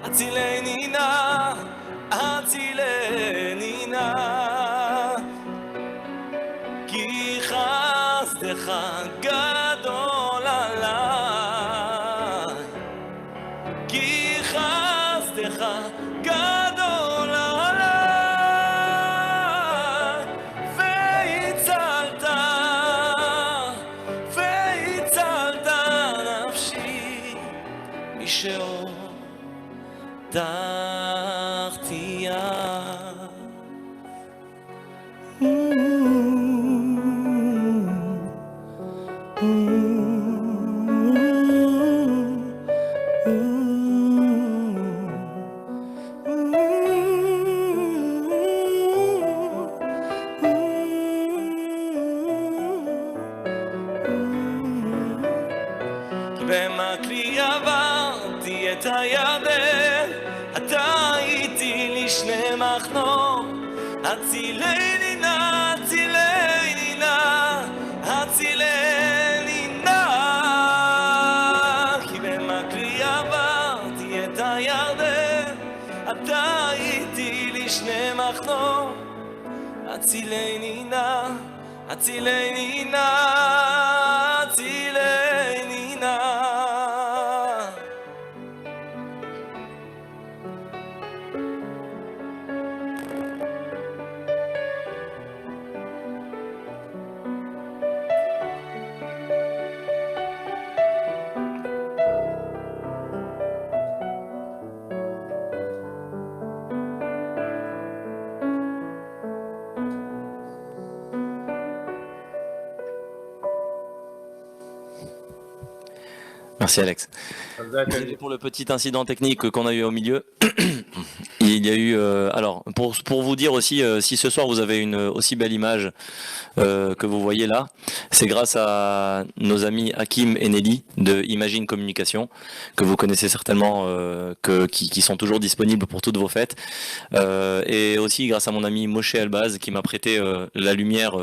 הצילני נא, הצילני נא, כי חסדך גדול עליי, כי חסדך גדול עליי, והצלת, והצלת נפשי משהודחתיה. במקלי עברתי את הירדן, אתה איתי לשני מחנות. הצילני נא, הצילני נא, הצילני נא, כי במקלי עברתי את הירדן, אתה איתי לשני מחנות. הצילני נא, הצילני נא, הצילני נא. Merci Alex. Désolé pour le petit incident technique qu'on a eu au milieu. Il y a eu, alors pour vous dire aussi, si ce soir vous avez une aussi belle image que vous voyez là, c'est grâce à nos amis Hakim et Nelly de Imagine Communication, que vous connaissez certainement, qui sont toujours disponibles pour toutes vos fêtes, et aussi grâce à mon ami Moshe Elbaz qui m'a prêté la lumière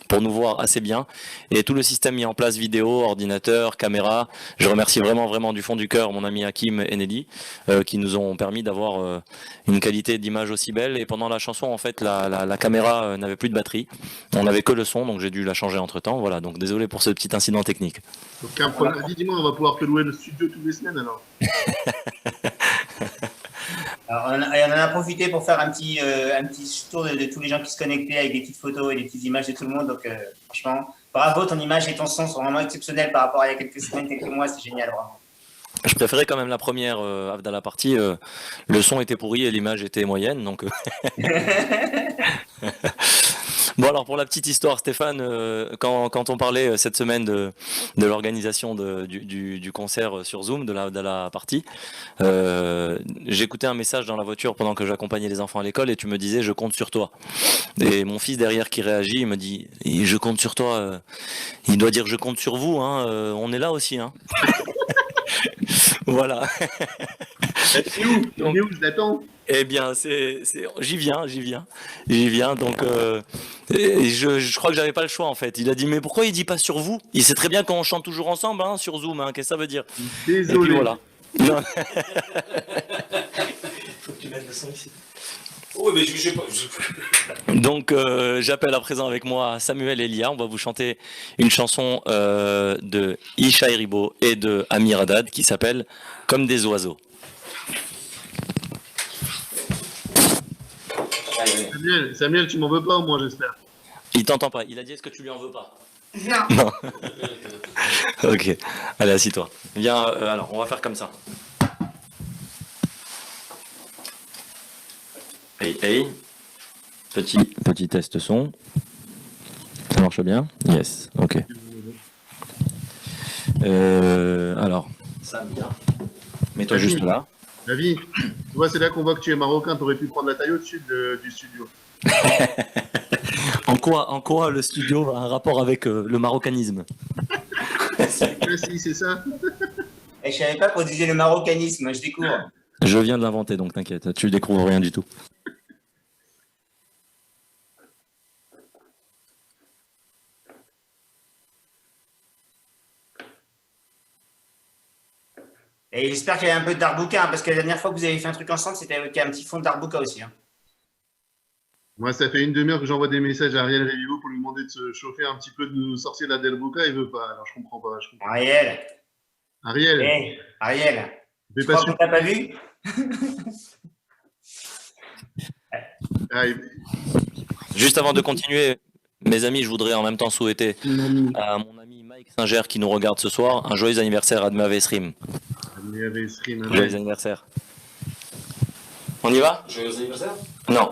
pour nous voir assez bien, et tout le système mis en place, vidéo, ordinateur, caméra. Je remercie vraiment du fond du cœur mon ami Hakim et Nelly qui nous ont permis d'avoir une qualité d'image aussi belle. Et pendant la chanson, en fait, la caméra n'avait plus de batterie, on n'avait que le son, donc j'ai dû la changer entre temps. Voilà, donc désolé pour ce petit incident technique. Aucun problème. Dis-moi, on va pouvoir te louer le studio toutes les semaines alors. Alors, on en a profité pour faire un petit tour de tous les gens qui se connectaient avec des petites photos et des petites images de tout le monde. Donc, franchement, bravo, ton image et ton son sont vraiment exceptionnels par rapport à il y a quelques semaines, quelques mois. C'est génial, vraiment. Je préférais quand même la première Havdalah partie. Le son était pourri et l'image était moyenne. Donc bon, alors pour la petite histoire, Stéphane, quand on parlait cette semaine de l'organisation du concert sur Zoom, de la Havdalah partie, j'écoutais un message dans la voiture pendant que j'accompagnais les enfants à l'école et tu me disais je compte sur toi. Et mon fils derrière qui réagit, il me dit je compte sur toi. Il doit dire je compte sur vous. Hein, on est là aussi. Hein. Voilà. C'est où je l'attends. Eh bien, j'y viens. Donc, je crois que j'avais pas le choix en fait. Il a dit mais pourquoi il dit pas sur vous? Il sait très bien qu'on chante toujours ensemble hein, sur Zoom. Hein. Qu'est-ce que ça veut dire? Désolé. Et puis, voilà. Faut que tu mettes le son ici. Oui, mais je sais pas. Donc, j'appelle à présent avec moi Samuel et Elia. On va vous chanter une chanson de Ishaï Ribo et de Amir Haddad qui s'appelle Comme des oiseaux. Samuel, tu m'en veux pas au moins, j'espère. Il t'entend pas. Il a dit est-ce que tu lui en veux pas? Non. Ok. Allez, assis-toi. Viens. Alors, on va faire comme ça. Hey. Petit test son. Ça marche bien? Yes, ok. Alors, ça bien. Mets-toi juste là. David, tu vois, c'est là qu'on voit que tu es marocain. Tu aurais pu prendre la taille au-dessus du studio. En quoi le studio a un rapport avec le marocanisme? Si, c'est ça. Et je savais pas qu'on disait le marocanisme, je découvre. Je viens de l'inventer, donc t'inquiète, tu découvres rien du tout. Et j'espère qu'il y a un peu de Darbuka, parce que la dernière fois que vous avez fait un truc ensemble, c'était avec un petit fond de Darbuka aussi. Hein. Moi, ça fait une demi-heure que j'envoie des messages à Ariel Revivo pour lui demander de se chauffer un petit peu, de nous sortir de la Darbuka. Il veut pas, alors je comprends pas. Ariel. Ariel. Ariel. Tu crois qu'on t'a pas vu? Juste avant de continuer, mes amis, je voudrais en même temps souhaiter à mon ami Mike Singer qui nous regarde ce soir un joyeux anniversaire à Admave Esrim. Joyeux anniversaire. On y va? Joyeux anniversaire? Non.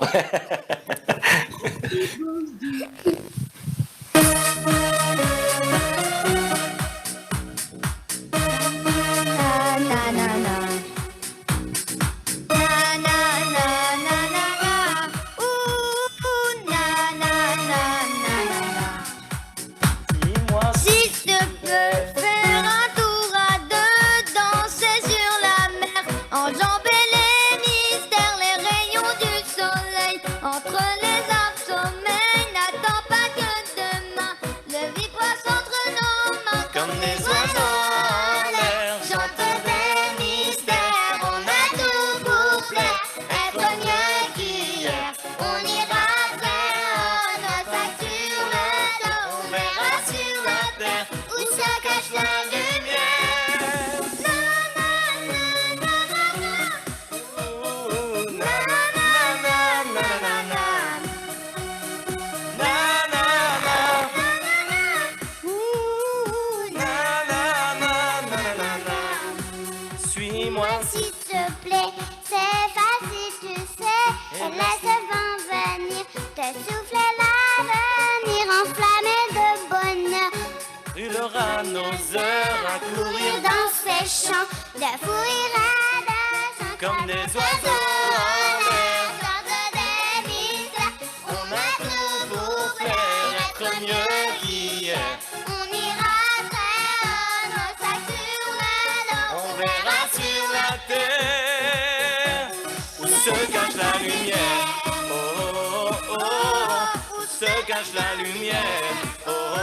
Comme des oiseaux en l'air, chantent des mystères. On a tout pour faire être mieux qu'hier. On ira très haut, nos sacs sur le dos. On verra sur la terre où se cache la lumière. Oh oh oh oh, où se cache la lumière. Oh oh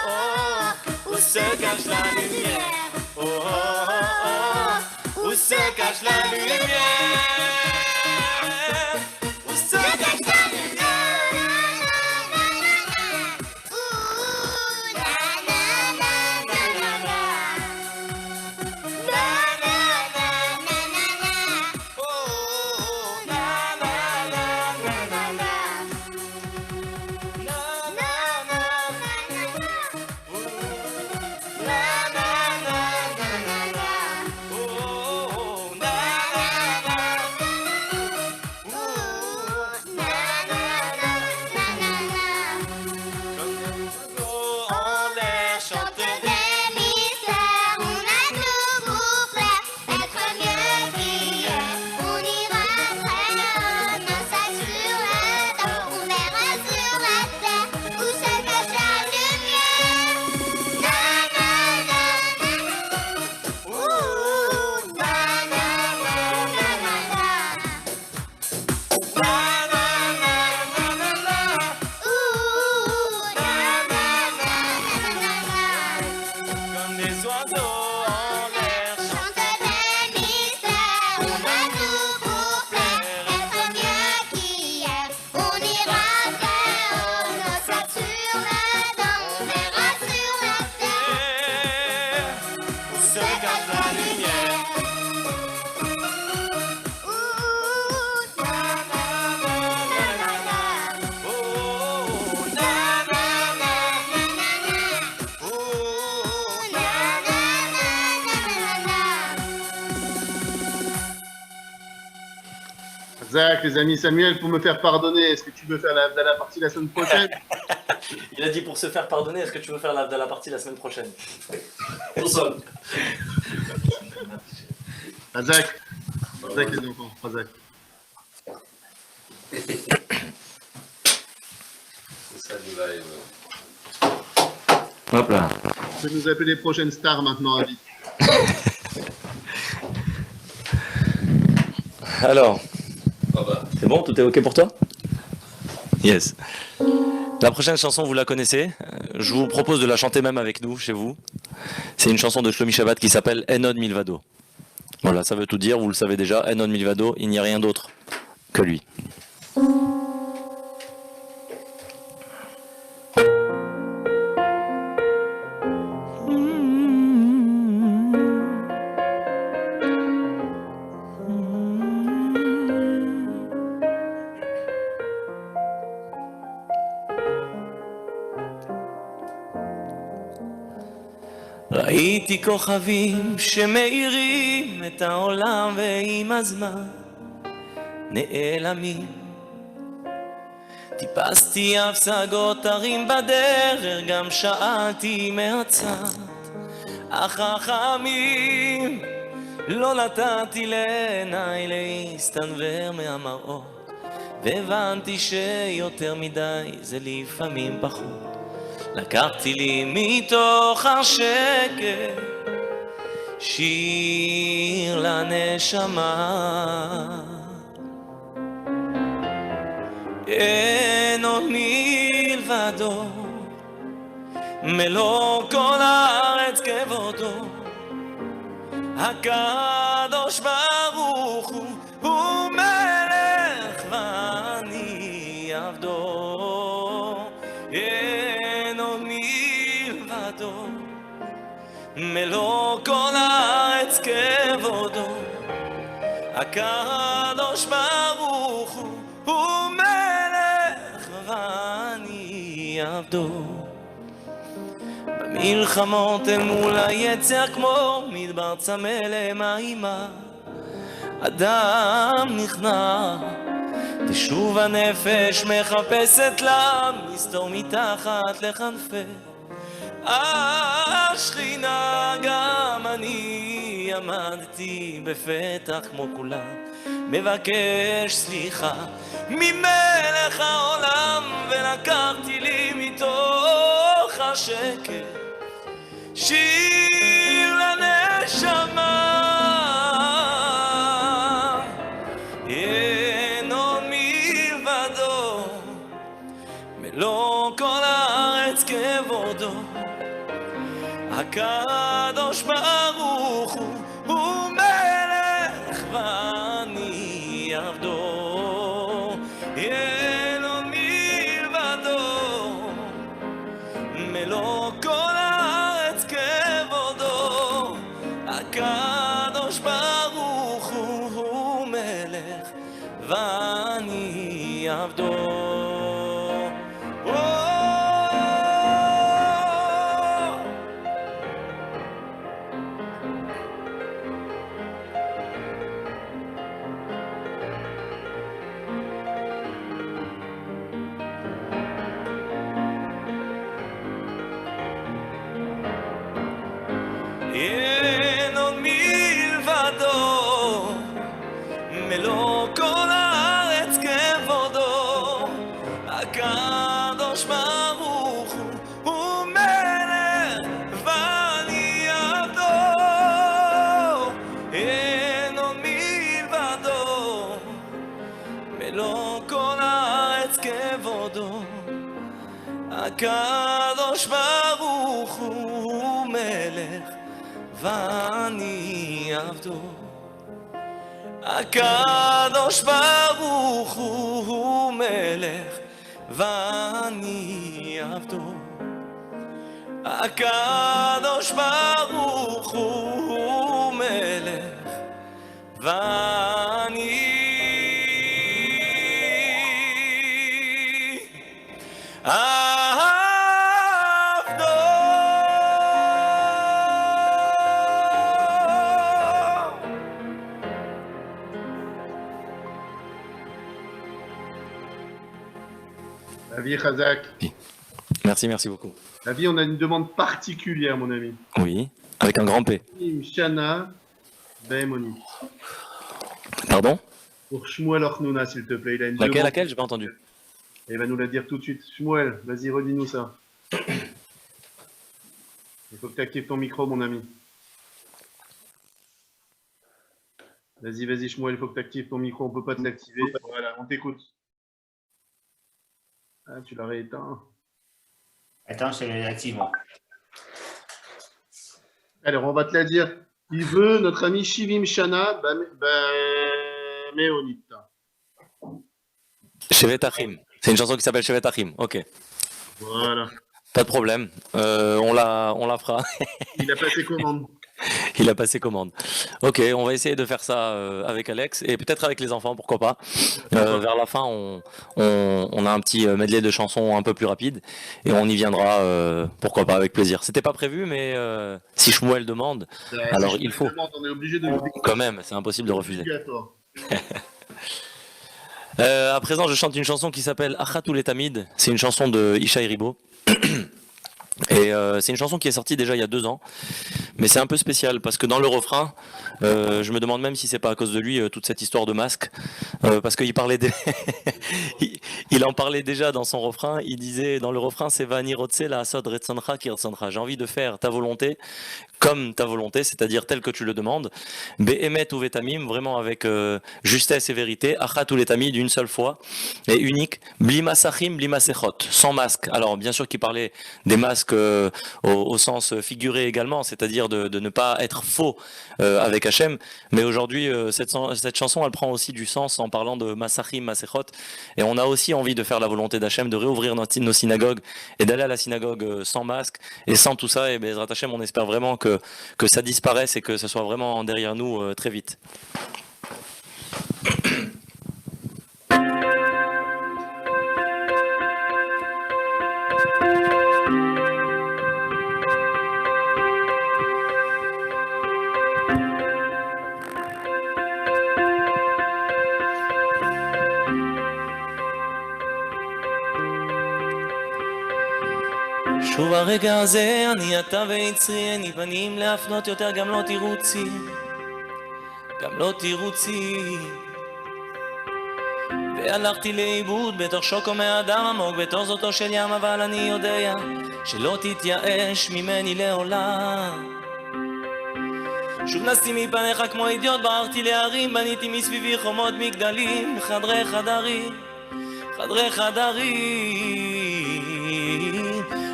oh, où se cache la lumière. Oh oh oh, où se cache la lumière. Où se cache la lumière. Zach, les amis, Samuel, pour me faire pardonner, est-ce que tu veux faire la partie la semaine prochaine? Il a dit pour se faire pardonner, est-ce que tu veux faire la partie la semaine prochaine? Ensemble. Zach, Zach les enfants, Zach. C'est ça du live. Hop là. Tu peux nous appeler les prochaines stars maintenant, Avi. Alors, Ah bah. c'est bon, tout est ok pour toi? Yes. La prochaine chanson, vous la connaissez. Je vous propose de la chanter même avec nous, chez vous. C'est une chanson de Shlomi Shabbat qui s'appelle Enod Milvado. Voilà, ça veut tout dire, vous le savez déjà. Enod Milvado, il n'y a rien d'autre que lui. ראיתי כוכבים שמאירים את העולם ועם הזמן נעלמים. טיפסתי הפסגות הרים בדרך, גם שאלתי מהצד החכמים. לא נתתי לעיניי להסתנוור מהמראות, והבנתי שיותר מדי זה לפעמים פחות. לקחתי לי מתוך השקט שיר לנשמה. אין עוד מלבדו, מלוא כל הארץ כבודו. הקדוש ברוך הוא מלך ואני עבדו. אין עוד מלבדו, מלוא כל הארץ כבודו. הקדוש ברוך הוא מלך ואני עבדו. במלחמות אל מול היצר כמו מדבר צמא למימה, אדם נכנע, תשוב הנפש מחפשת לה מסתור מתחת לכנפי השכינה. גם אני עמדתי בפתח כמו כולם, מבקש סליחה ממלך העולם, ולקחתי לי מתוך השקט שיר לנשמה. אין עוד מלבדו, מלוא כל הארץ כבודו. הקדוש ברוך הוא מלך ואני עבדו. אין עוד מלבדו, מלוא כל הארץ כבודו. הקדוש ברוך הוא מלך ואני עבדו. אין עוד מלבדו, מלוא כל הארץ כבודו. הקדוש ברוך הוא מלך ואני עבדו. אין עוד מלבדו, מלוא כל הארץ כבודו. הקדוש ברוך הוא מלך ואני עבדו. הקדוש ברוך הוא מלך ואני עבדו. הקדוש ברוך הוא מלך ואני Avi Khazak. Merci beaucoup. Avi, on a une demande particulière, mon ami. Oui, avec un grand P. Shana Behemoni. Pardon? Pour Shmuel Ornouna, s'il te plaît. Il a une demande. Laquelle? J'ai pas entendu. Il va nous la dire tout de suite. Shmuel, vas-y, redis-nous ça. Il faut que tu actives ton micro, mon ami. Vas-y, Shmuel, il faut que tu actives ton micro. On ne peut pas te l'activer. Voilà, on t'écoute. Ah, tu l'as rééteint. Attends, je te l'active, moi. Alors, on va te la dire. Il veut notre ami Shivim Shana Meonita. Shevet Achim. C'est une chanson qui s'appelle Shevet Achim. Ok. Voilà. Pas de problème. On la fera. Il a passé commande. Il a passé commande. Ok, on va essayer de faire ça avec Alex et peut-être avec les enfants, pourquoi pas. Vers la fin, on a un petit medley de chansons un peu plus rapide et on y viendra, pourquoi pas, avec plaisir. C'était pas prévu, mais si Shmuel demande, alors si il faut. On est obligé de. Quand même, c'est impossible de refuser. À présent, je chante une chanson qui s'appelle Achatou les Tamid. C'est une chanson de Ishaï Ribo. Et c'est une chanson qui est sortie déjà il y a 2 ans, mais c'est un peu spécial parce que dans le refrain, je me demande même si c'est pas à cause de lui toute cette histoire de masque, parce qu'il parlait, il en parlait déjà dans son refrain. Il disait dans le refrain, c'est Vani Rotse la Asod Retzoncha ki Retzoncha. J'ai envie de faire ta volonté comme ta volonté, c'est-à-dire telle que tu le demandes. Be'emet ou vetamim, vraiment avec justesse et vérité. Achat ou letamim, d'une seule fois et unique. Blima sachim, blima sechot, sans masque. Alors bien sûr qu'il parlait des masques au sens figuré également, c'est-à-dire de ne pas être faux avec Hachem. Mais aujourd'hui, cette chanson, elle prend aussi du sens en parlant de masachim, masechot. Et on a aussi envie de faire la volonté d'Hachem, de réouvrir nos synagogues et d'aller à la synagogue sans masque et sans tout ça. Et Bezrat Hachem, on espère vraiment que ça disparaisse et que ça soit vraiment derrière nous très vite. שוב הרגע הזה, אני אתה ויצרי, אין לי פנים להפנות יותר, גם לא תירוצי, גם לא תירוצי. והלכתי לאיבוד בתוך שוקו מאדם עמוק, בתוך זאתו של ים, אבל אני יודע שלא תתייאש ממני לעולם. שוב נסתי מפניך כמו אידיוט, ברחתי להרים, בניתי מסביבי חומות מגדלים, חדרי חדרים, חדרי חדרים.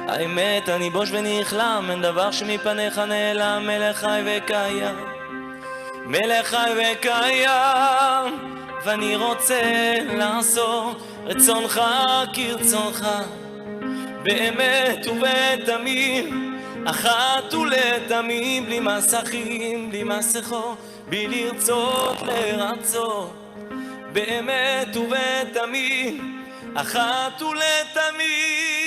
האמת אני בוש ונכלם, אין דבר שמפניך נעלם, מלך חי וקיים, מלך חי וקיים. ואני רוצה לעשות רצונך כרצונך, באמת ובתמים, אחת ולתמים, בלי מסכים, בלי מסכו, בלי לרצות לרצות, באמת ובתמים, אחת ולתמים.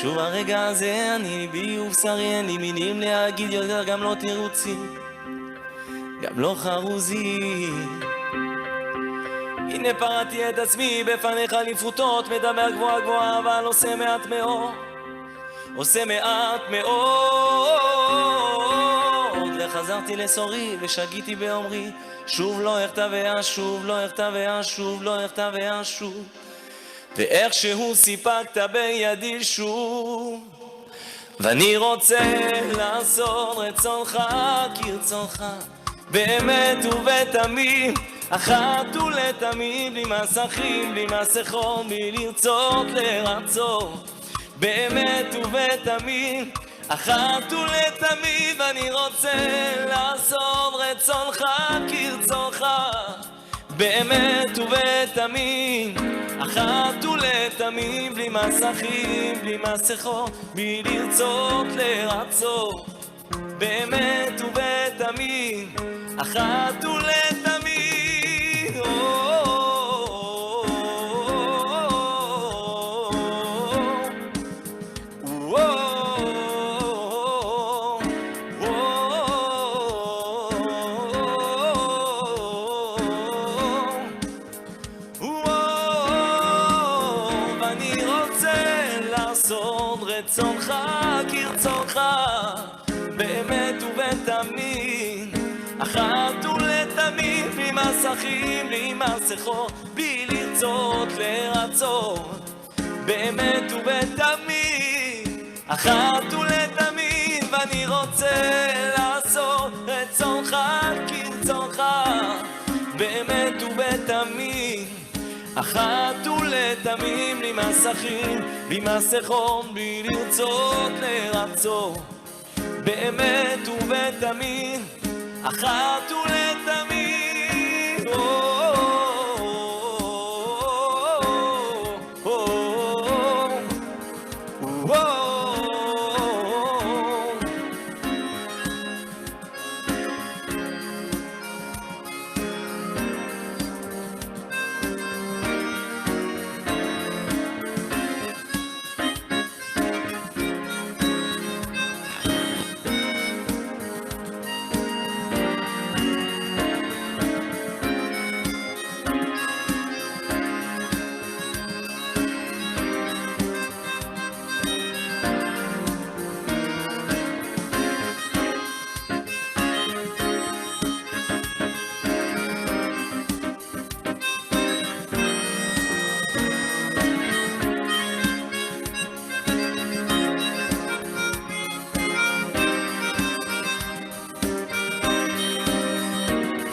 שוב הרגע הזה, אני בי ובשרי, אין לי מילים להגיד יותר, גם לא תירוצים, גם לא חרוזים. הנה פרעתי את עצמי בפניך לפרוטות, מדבר גבוהה גבוהה, אבל עושה מעט מאוד, עושה מעט מאוד. וחזרתי לסורי ושגיתי באומרי, שוב לא אכתב ואשוב, לא אכתב ואשוב, לא אכתב ואשוב. ואיכשהו סיפקת בידי שוב, ואני רוצה לעשות רצונך כרצונך, באמת ובתמים, אחת ולתמים, בלי מסכים, בלי מסכות, בלי לרצות לרצות, באמת ובתמים, אחת ולתמים. ואני רוצה לעשות רצונך כרצונך, באמת ובתמים, אחת ולתמים, בלי מסכים, בלי מסכות, בלי לרצות לרצות, באמת ובתמיד, אחת ולתמיד. ואני רוצה לעשות רצונך כרצונך, באמת ובתמיד, אחת ולתמיד, בלי מסכים, בלי מסכות, בלי לרצות לרצות, באמת ובתמיד, אחת ולתמיד. ואני רוצה לעשות רצונך כרצונך, באמת ובתמיד, אחת ולתמיד, בלי מסכים, בלי מסכות, בלי לרצות לרצות, באמת ובתמיד, אחת ולתמיד.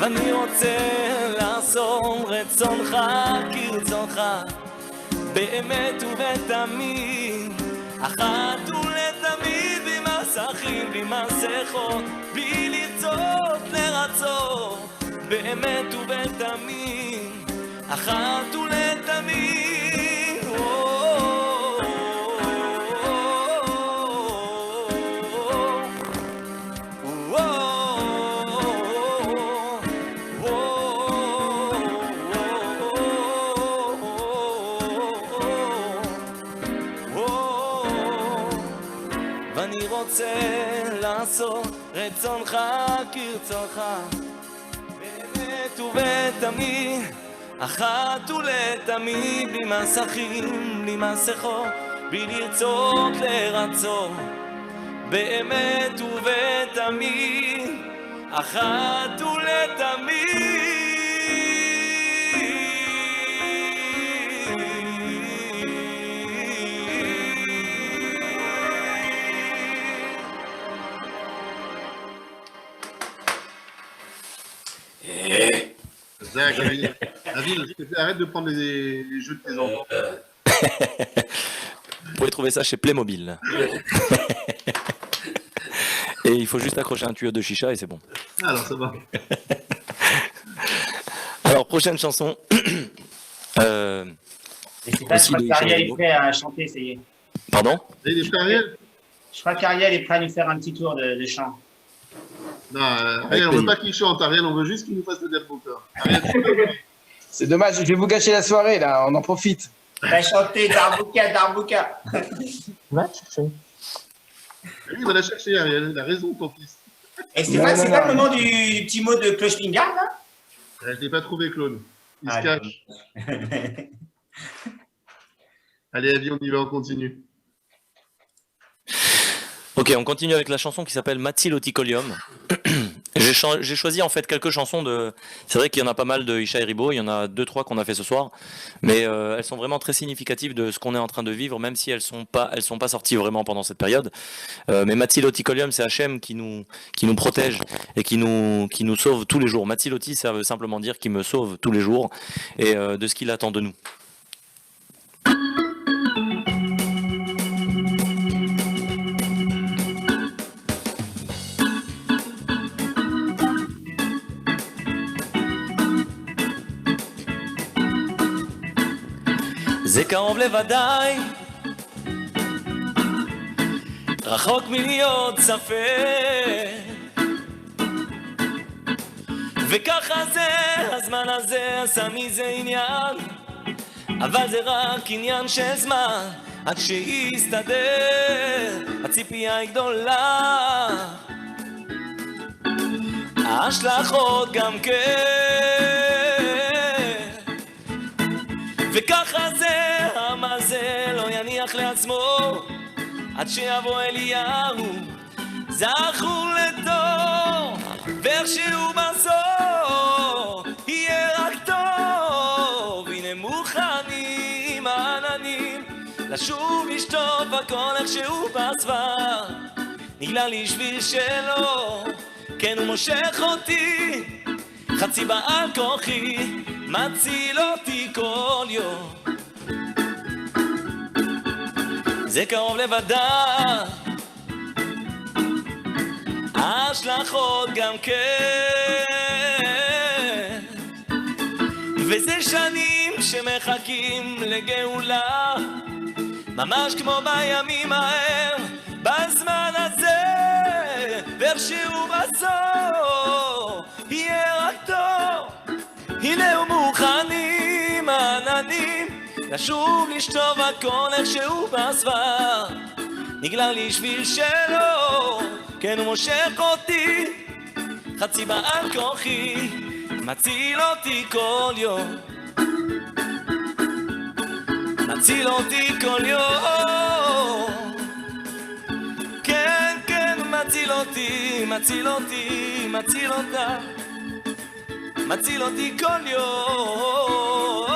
ואני רוצה לעשות רצונך כרצונך, באמת ובתמיד, אחת ולתמיד, בלי מסכים, בלי מסכות, בלי לרצות לרצות, באמת ובתמיד, אחת ולתמיד. ואני רוצה לעשות רצונך כרצונך, באמת ובתמיד, אחת ולתמיד, בלי מסכים, בלי מסכות, בלי לרצות לרצות, באמת ובתמיד, אחת ולתמיד. Zach, Avis, arrête de prendre les jeux de tes enfants. Vous pouvez trouver ça chez Playmobil. Et il faut juste accrocher un tuyau de chicha et c'est bon. Alors ça va. Alors, prochaine chanson. Et c'est pas, je crois qu'Ariel est prêt à chanter, ça y est. Pardon? Il est prêt, Ariel? Je crois qu'Ariel est prêt à nous faire un petit tour de chant. Non, Ariel, on veut pas qu'il chante, Ariel, on veut juste qu'il nous fasse le Delboca. C'est dommage, je vais vous gâcher la soirée, là, on en profite. Va chanter Darbuka, Darbuka. Va chercher. Oui, il va la chercher, Ariel, il a raison, ton fils. Et Stéphane, c'est pas le moment du petit mot de Cloche Pingard, là? Je ne l'ai pas trouvé, Claude. Il se cache. Allez, Avis, on y va, on continue. Ok, on continue avec la chanson qui s'appelle Matziloticolium. J'ai choisi en fait quelques chansons de... C'est vrai qu'il y en a pas mal de Isha et Ribo, il y en a 2-3 qu'on a fait ce soir, mais elles sont vraiment très significatives de ce qu'on est en train de vivre, même si elles sont pas sorties vraiment pendant cette période. Mais Matziloticolium, c'est Hachem qui nous protège et qui nous sauve tous les jours. Matziloti, ça veut simplement dire qu'il me sauve tous les jours et de ce qu'il attend de nous. זה קרוב לוודאי, רחוק מלהיות ספק, וככה זה, הזמן הזה עשה מזה עניין, אבל זה רק עניין של זמן עד שיסתדר, הציפייה היא גדולה, ההשלכות גם כן, וככה זה, העם הזה לא יניח לעצמו עד שיבוא אליהו זכור לטוב, ואיכשהו בסוף יהיה רק טוב. הנה מוכנים העננים לשוב לשטוף הכל איכשהו בסבר, נגלה לי שביל שלו, כן הוא מושך אותי, חצי בעל כוחי מציל אותי כל יום, זה קרוב לוודא, ההשלכות גם כן, וזה שנים שמחכים לגאולה, ממש כמו בימים ההם בזמן הזה, ואיכשהו בסוף יהיה רק טוב. הנה הוא מוכנים העננים לשוב לשטוף הכל איכשהו בסבר, נגלה לי שביל שלו, כן הוא מושך אותי, חצי בעל כוחי מציל אותי כל יום, מציל אותי כל יום, כן כן מציל אותי, מציל אותי, מציל אותה, מציל אותי כל יום.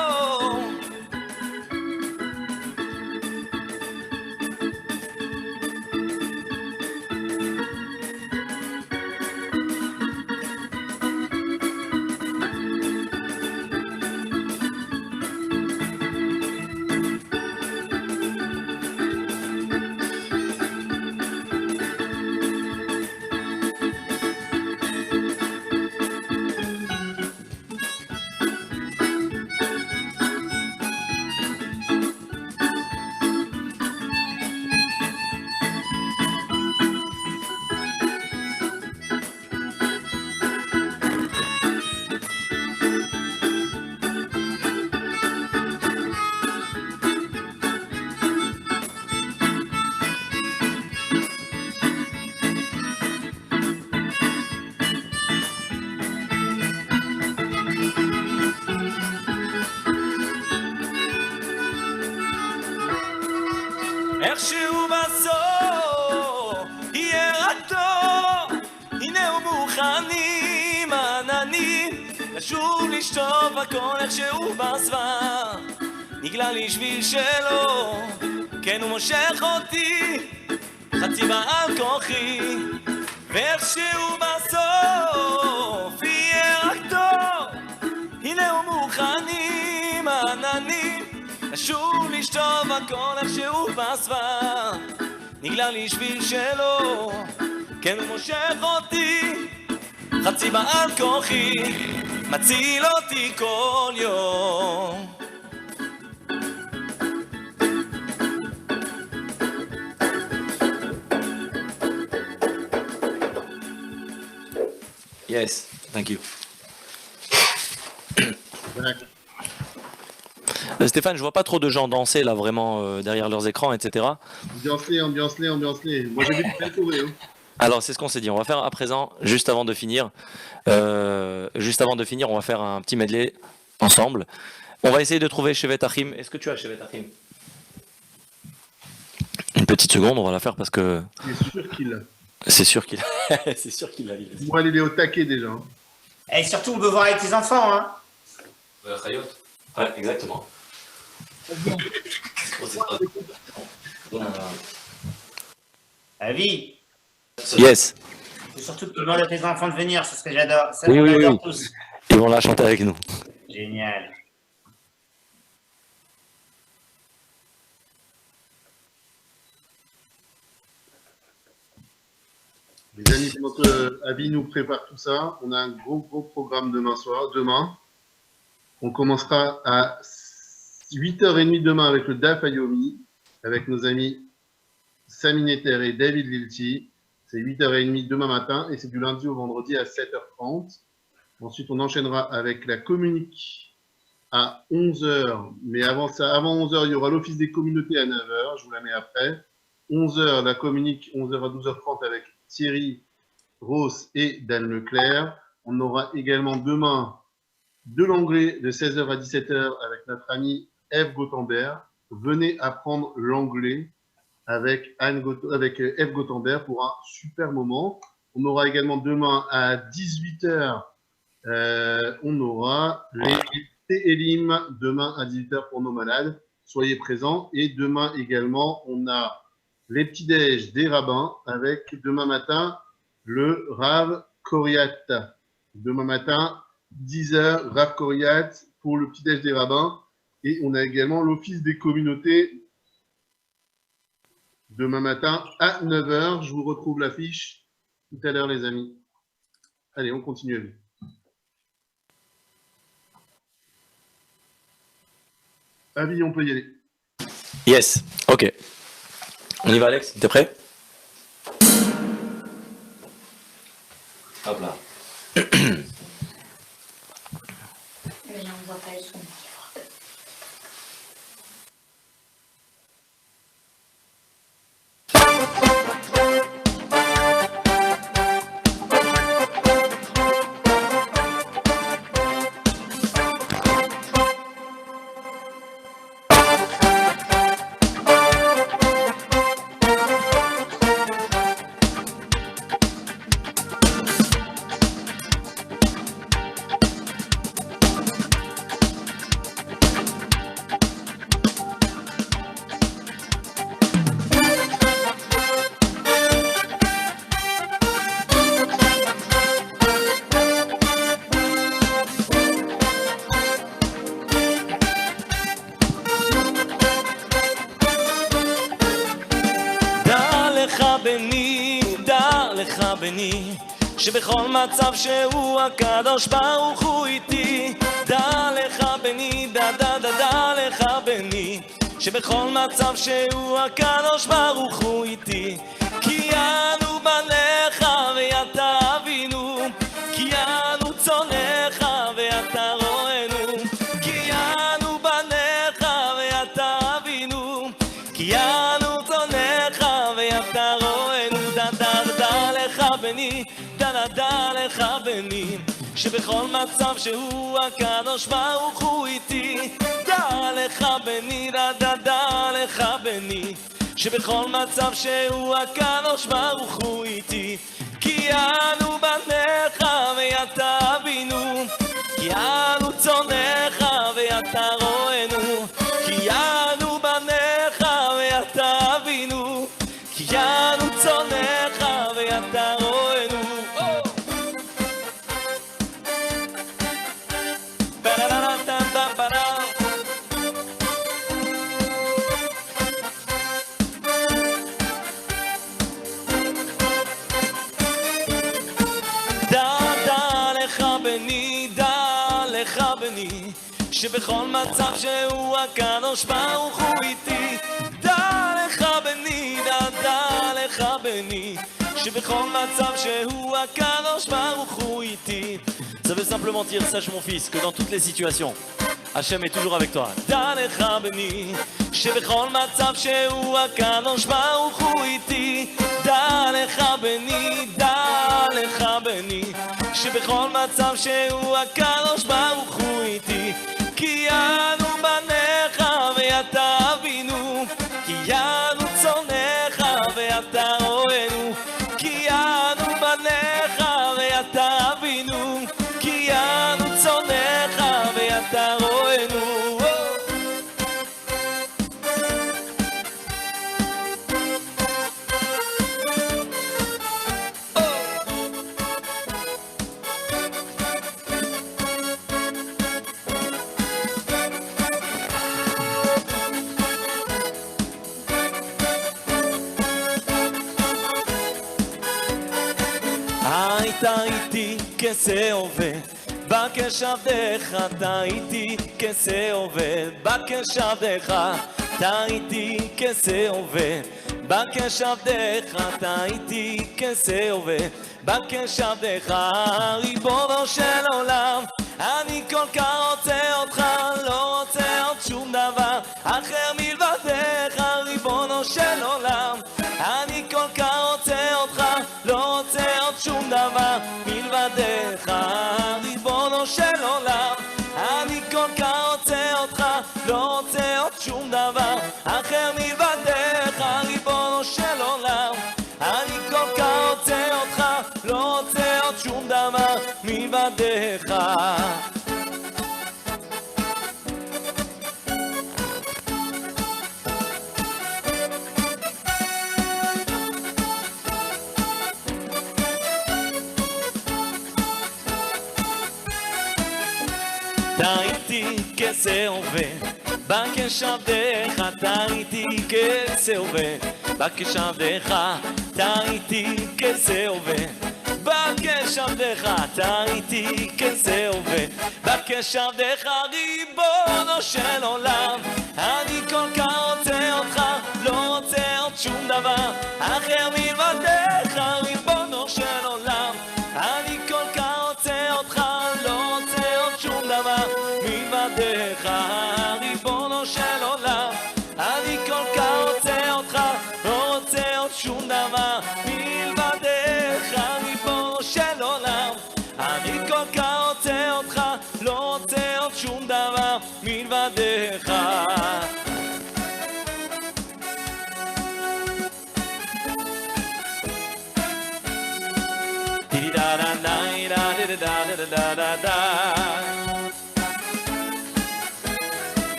איכשהו בסוף יהיה רק טוב. הנה הוא מוכנים העננים לשוב לשטוף הכל איכשהו בסבר. נגלה לי שביל שלו, כן הוא מושך אותי, חצי בעל כוחי, ואיכשהו בסוף יהיה רק טוב. הנה הוא מוכנים העננים לשוב לשטוף הכל איכשהו בסבר. נגלה לי שביל שלו, כן הוא מושך אותי, חצי בעל כוחי מציל אותי כל יום. Yes, thank you. Stéphane, je vois pas trop de gens danser là vraiment derrière leurs écrans, etc. Ambiance-les. Moi j'ai vu que tu courir. Alors c'est ce qu'on s'est dit, on va faire à présent, juste avant de finir, on va faire un petit medley ensemble. On va essayer de trouver Shevet Achim. Est-ce que tu as Shevet Achim? Une petite seconde, on va la faire parce que... C'est sûr qu'il l'a. C'est sûr qu'il l'a. Moi, il est au taquet déjà. Et surtout, on peut voir avec tes enfants. Hein. Ouais, exactement. Avi. Yes. C'est surtout que tu demandes à tes enfants de venir, c'est ce que j'adore. Ça, Oui, on oui, adore oui. tous. Ils vont la chanter avec nous. Génial. Les amis, notre Avi nous prépare tout ça. On a un gros programme demain soir. Demain, on commencera à 8h30 demain avec le DAF à Yomi, avec nos amis Sami Netter et David Lilti. C'est 8h30 demain matin et c'est du lundi au vendredi à 7h30. Ensuite, on enchaînera avec la communique à 11h. Mais avant ça, avant 11h, il y aura l'office des communautés à 9h. Je vous la mets après. 11h, la communique, 11h à 12h30 avec Thierry Ross et Dan Leclerc. On aura également demain de l'anglais de 16h à 17h avec notre ami Eve Gothenberg. Venez apprendre l'anglais avec Eve Gothenberg pour un super moment. On aura également demain à 18h, on aura les Télim demain à 18h pour nos malades. Soyez présents. Et demain également, on a les petits-déj des rabbins avec demain matin le Rav Koriat. Demain matin, 10h, Rav Koriat pour le petit-déj des rabbins. Et on a également l'office des communautés demain matin à 9h. Je vous retrouve l'affiche tout à l'heure, les amis. Allez, on continue. Avis, on peut y aller. Yes, ok. On y va, Alex, t'es prêt? Hop là. Mais on voit pas le son. שבכל מצב שהוא הקדוש ברוך הוא איתי דע לך בני, דע לך בני שבכל מצב שהוא הקדוש ברוך הוא איתי כי אנו בניך ואתה אבינו כי אנו צונך ואתה רואנו כי אנו בניך ואתה אבינו כי אנו צונך ואתה רואנו דע לך בני דע לך בני שבכל מצב שהוא הקדוש ברוך הוא איתי דע לך בני דע לך בני שבכל מצב שהוא הקדוש ברוך הוא איתי כי אנו בניך ואתה אבינו כי אנו צונך ואתה רואנו כי אנו בניך ואתה אבינו כי אנו צונך ואתה רואנו שבכל מצב שהוא הקדוש ברוך הוא איתי דע לך בני, דע לך בני שבכל מצב שהוא הקדוש ברוך הוא איתי. Ça veut simplement dire, sache mon fils, que dans toutes les situations, Hachem est toujours avec toi. דע לך בני שבכל מצב שהוא הקדוש ברוך הוא איתי דע לך בני, דע לך בני שבכל מצב שהוא הקדוש ברוך הוא איתי כי אנו בניך ואתה אבינו כי אנו צונך ואתה רואנו כי אנו בניך ואתה אבינו כי אנו צונך ואתה רואנו אתה איתי כזה עובד בקשבדך אתה איתי כזה עובד בקשבדך טעיתי כשעובד בקשבדך, טעיתי כשעובד בקשבדך, ריבונו של עולם, אני כל כך רוצה אותך, לא רוצה עוד שום דבר אחר מלבדך, ריבונו של עולם, אני כל כך רוצה אותך, לא רוצה עוד שום דבר מלבדך, ריבונו של עולם, אני כל כך רוצה אותך, לא רוצה עוד שום דבר אחר מלבדך, ריבונו של עולם, אני כל כך רוצה אותך, לא רוצה עוד שום דבר מלבדך. טעיתי כשעובד בקשבדך, טעיתי כשעובד בקשבדך, טעיתי כשעובד בקשבדך, טעיתי כשעובד בקשבדך, ריבונו של עולם, אני כל כך רוצה אותך, לא רוצה עוד שום דבר אחר מלבדך, ריבונו של עולם, אני כל כך רוצה אותך, לא רוצה עוד שום דבר מלבדך, ריבונו של עולם, אני כל כך רוצה אותך, לא רוצה עוד שום דבר מלבדך, ריבונו של עולם, אני כל כך רוצה אותך, לא רוצה עוד שום דבר מלבדך.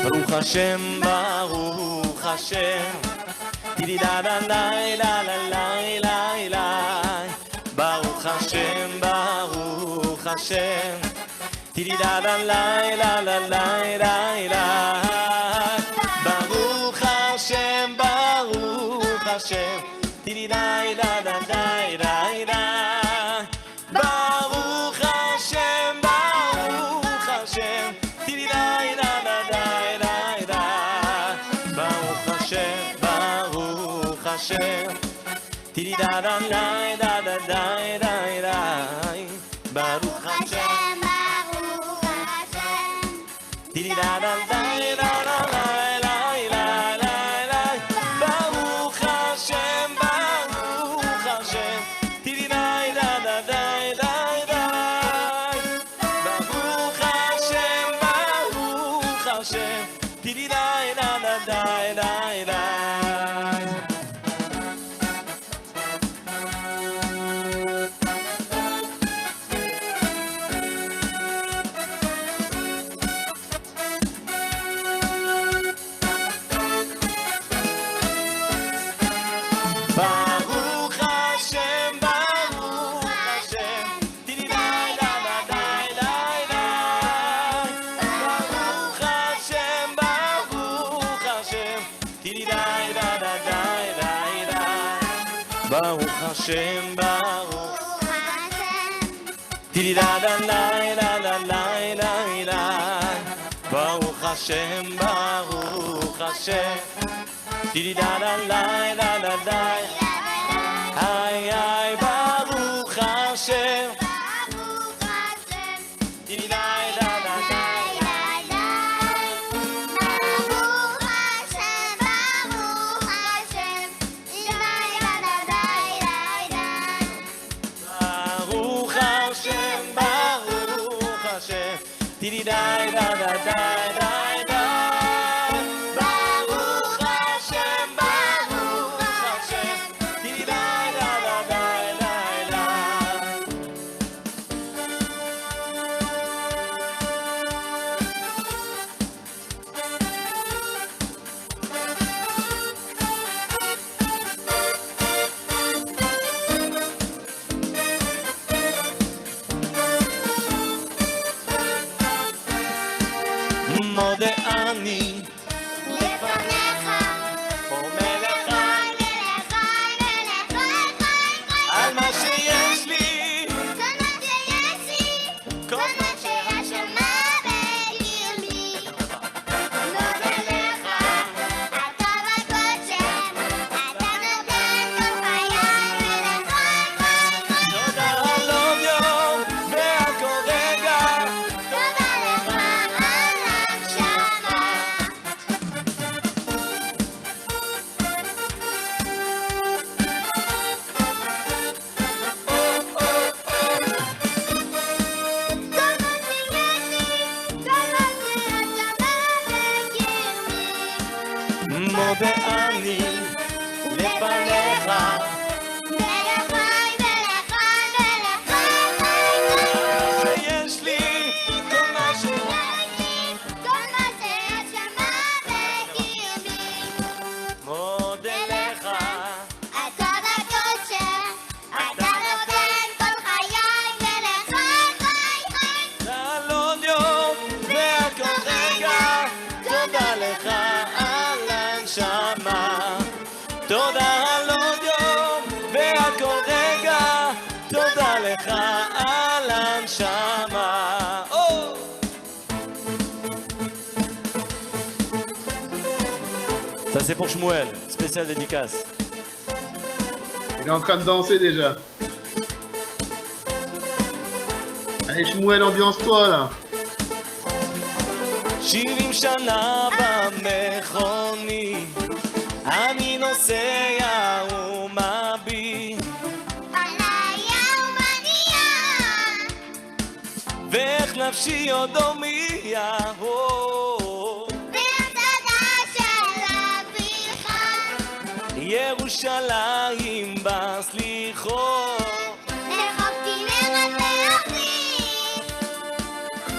ברוך השם, ברוך השם, ברוך השם, ברוך השם, ברוך השם, ברוך השם, ברוך השם, ברוך השם, ברוך השם, ברוך השם, ברוך השם, ברוך השם, ברוך השם, איי איי, ברוך השם, מודה מודה אני לפניך. שיש לי כל מה מודה לך. אתה בקודש, אתה נותן כל חיי ולך חי. על עוד יום ועל כל רגע, תודה לך על הנשמה. תודה על עוד יום ועל כל רגע, תודה לך על הנשמה. Ça c'est pour Shmuel, spécial dédicace. Il est en train de danser déjà. Allez Shmuel, ambiance-toi là. 70 שנה במכונית, אני נוסע ומביט ואיך נפשי עוד הומייה, ירושלים בסליחות,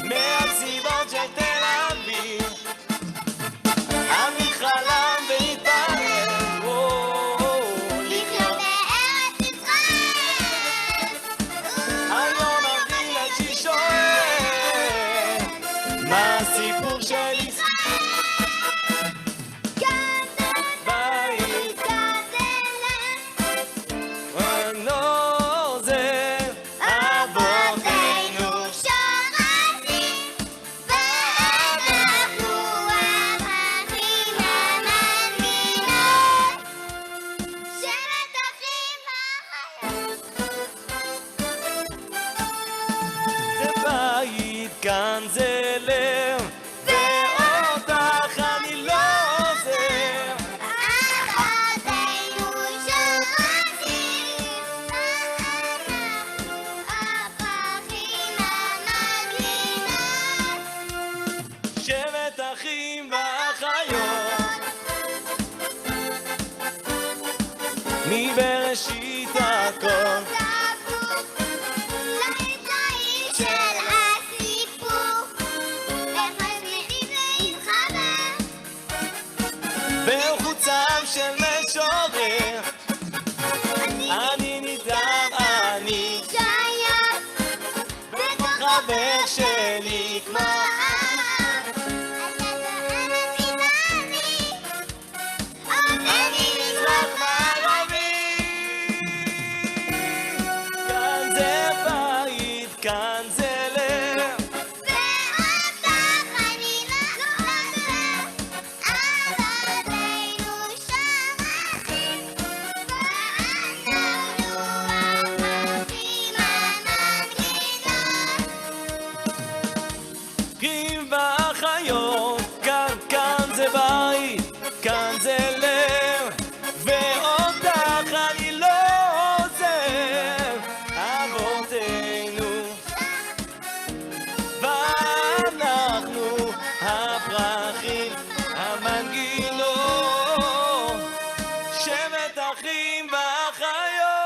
מהצבעות של תל אביב, אני חלם והתפלל לחיות בארץ ישראל. היום הרגשתי שואל מה הסיפור של ישראל. כאן זה לב, ואותך אני לא עוזר. אבותינו שורשים, הפרחים המנגינות, שבט אחים ואחיות, מבראשית הכל. של משורר, אני נדהם, אני שייך, וכל חבר שלי כמו אב, אני מזרח מערבי. כאן זה בית, כאן זה לב, כאן זה לב, ואותך אני לא עוזב. אבותינו ואנחנו הפרחים המנגינות, שבט אחים ואחיות.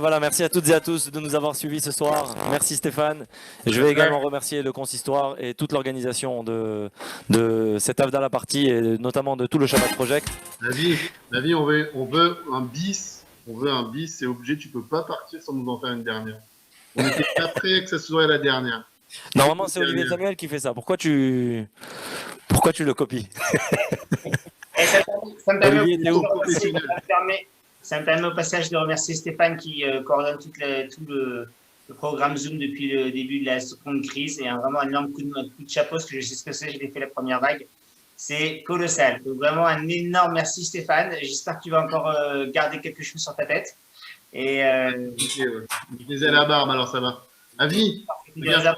Voilà, merci à toutes et à tous de nous avoir suivis ce soir. Merci Stéphane. Je vais également remercier le consistoire et toute l'organisation de cette Havdalah party et notamment de tout le Shabbat Project. David, on veut un bis. On veut un bis, c'est obligé, tu peux pas partir sans nous en faire une dernière. On était pas prêt que ce soit la dernière. Normalement, c'est Olivier Samuel qui fait ça. Pourquoi tu le copies? Ça me permet au passage de remercier Stéphane qui coordonne tout le programme Zoom depuis le début de la seconde crise, et vraiment un énorme coup de chapeau, parce que je sais ce que c'est, j'ai fait la première vague. C'est colossal. Donc vraiment un énorme merci Stéphane. J'espère que tu vas encore garder quelque chose sur ta tête. Et Je les ai à la barbe, alors ça va. Avis, regarde,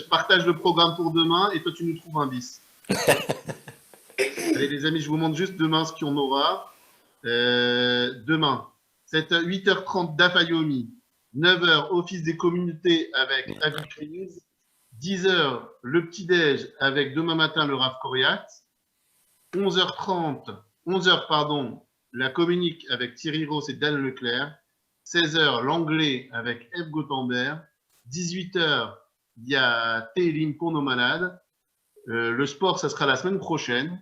partage le programme pour demain et toi tu nous trouves un bis. Allez les amis, je vous montre juste demain ce qu'on aura. Demain, 8h30 d'Afayomi, 9h Office des communautés avec Avis Crise, 10h le petit-déj avec demain matin le Rav Coriat, 11h pardon, la communique avec Thierry Ross et Dan Leclerc, 16h l'anglais avec Eve Gothenberg, 18h il y a Télim pour nos malades, le sport ça sera la semaine prochaine,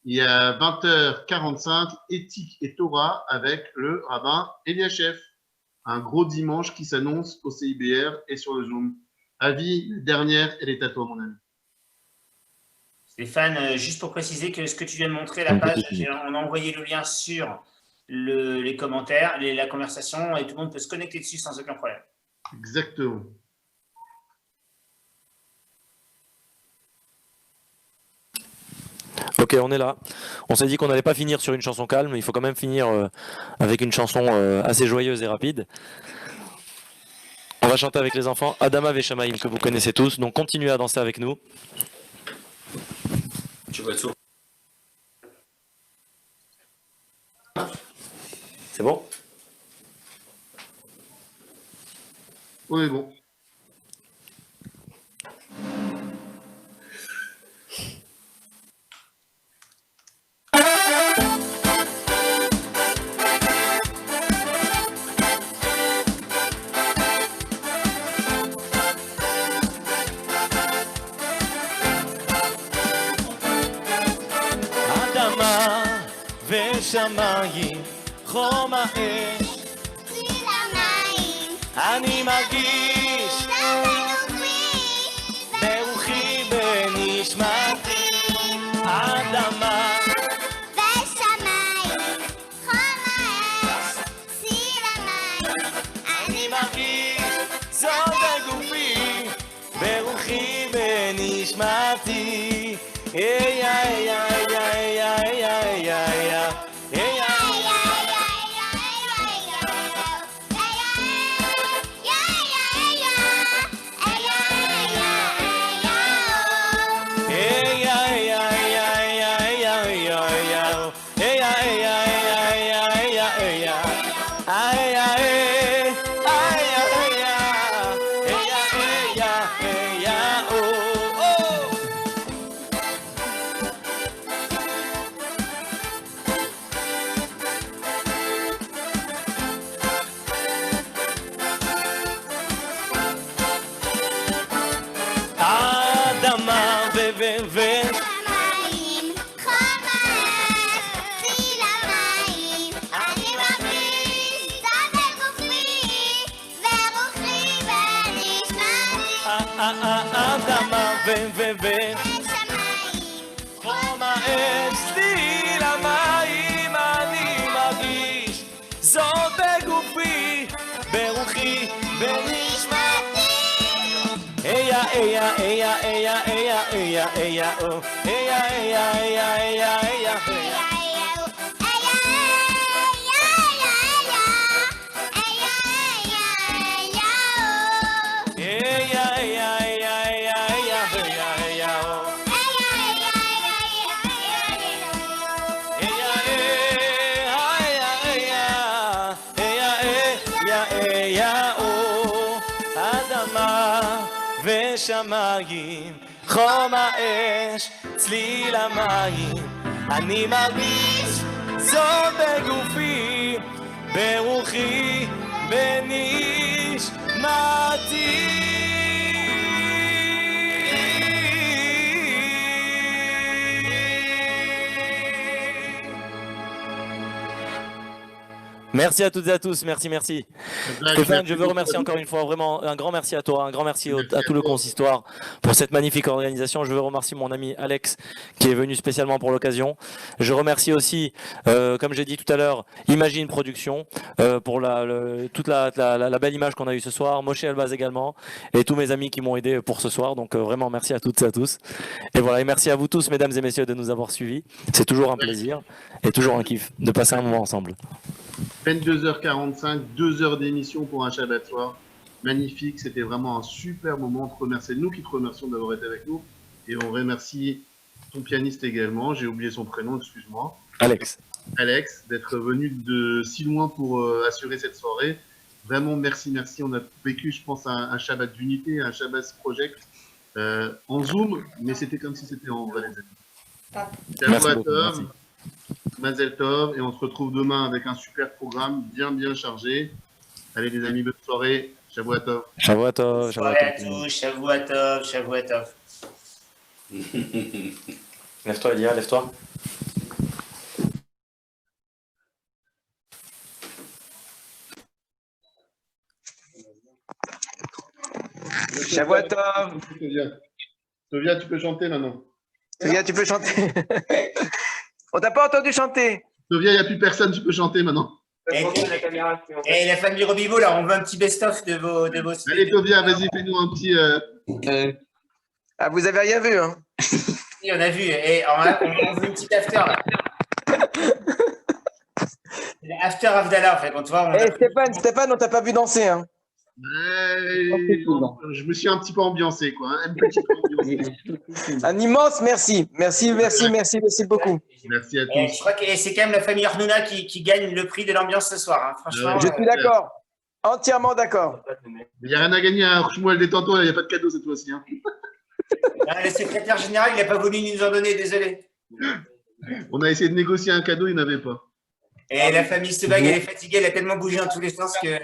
il y a 20h45 éthique et Torah avec le rabbin Eliashef, un gros dimanche qui s'annonce au CIBR et sur le Zoom. Avis, dernière, elle est à toi mon ami. Stéphane, juste pour préciser que ce que tu viens de montrer, la page, on a envoyé le lien sur les commentaires, la conversation, et tout le monde peut se connecter dessus sans aucun problème. Exactement. Ok, on est là. On s'est dit qu'on n'allait pas finir sur une chanson calme, mais il faut quand même finir avec une chanson assez joyeuse et rapide. On va chanter avec les enfants Adama Veshamaim, que vous connaissez tous, donc continuez à danser avec nous. Tu vas tout. C'est bon? Oui, bon. אדמה ושמיים, חום האש, צליל המים, אני מרגיש ברוחי בנשמתי. אדמה ושמיים, חום האש, צליל המים, אני מרגיש זאת בגופי, ברוחי בנשמתי. איי איי איי איי איי איי איי איי חום האש, צליל המים, אני מרגיש זאת בגופי, ברוחי, בנשמתי. איה איה איה איה איה איה איה או איה איה איה איה איה איה ושמיים, חום האש, צליל המים, אני מרגיש זאת בגופי, ברוחי, בנשמתי. Merci à toutes et à tous, merci. Stéphane, je veux remercier encore une fois, vraiment un grand merci à toi, un grand merci à tout le consistoire pour cette magnifique organisation. Je veux remercier mon ami Alex qui est venu spécialement pour l'occasion. Je remercie aussi, comme j'ai dit tout à l'heure, Imagine Production pour toute la belle image qu'on a eue ce soir, Moshe Elbaz également, et tous mes amis qui m'ont aidé pour ce soir. Donc vraiment merci à toutes et à tous. Et voilà, et merci à vous tous, mesdames et messieurs, de nous avoir suivis. C'est toujours un plaisir et toujours un kiff de passer un moment ensemble. 22h45, 2 heures d'émission pour un Shabbat soir. Magnifique, c'était vraiment un super moment. On te remercie, nous qui te remercions d'avoir été avec nous. Et on remercie ton pianiste également. J'ai oublié son prénom, excuse-moi. Alex. Alex, d'être venu de si loin pour assurer cette soirée. Vraiment, merci, merci. On a vécu, je pense, un Shabbat d'unité, un Shabbat Project en Zoom, mais c'était comme si c'était en vrai, les amis. Merci beaucoup, merci. Mazel Tov, et on se retrouve demain avec un super programme bien chargé. Allez les amis, bonne soirée. Shavua Tov. Shavua Tov. Bonne soirée à tous. Shavua Tov. Shavua Tov. Lève-toi, Elia, lève-toi. Shavua Tov. Sofia, tu peux chanter maintenant. Sofia, tu peux chanter. On t'a pas entendu chanter. Sofia, il n'y a plus personne, tu peux chanter maintenant. Et la famille Robivo, là, on veut un petit best-of de vos Allez, Sofia, vas-y, fais-nous un petit. Ah, vous avez rien vu, hein? Oui, on a vu. Et on veut une petite after, là. After Avdallah, en fait. Quand tu vois, Stéphane, on t'a pas vu danser, hein? Je me suis un petit peu ambiancé, quoi. Un petit peu ambiancé. Un immense merci. Merci beaucoup. Merci à tous. Et je crois que c'est quand même la famille Arnouna qui gagne le prix de l'ambiance ce soir. Hein. Franchement, je suis d'accord. Entièrement d'accord. Il n'y a rien à gagner à Archmoil des Tantons, il n'y a pas de cadeau cette fois-ci. Hein. Le secrétaire général, il n'a pas voulu nous en donner, désolé. On a essayé de négocier un cadeau, il n'avait pas. Et la famille Sebag, elle est fatiguée, elle a tellement bougé dans tous les sens que.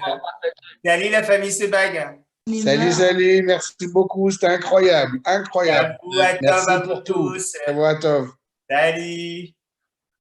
Salut la famille Sebag. Salut, merci beaucoup, c'était incroyable. Merci à pour tout. tous. Shavua Tov. Salut.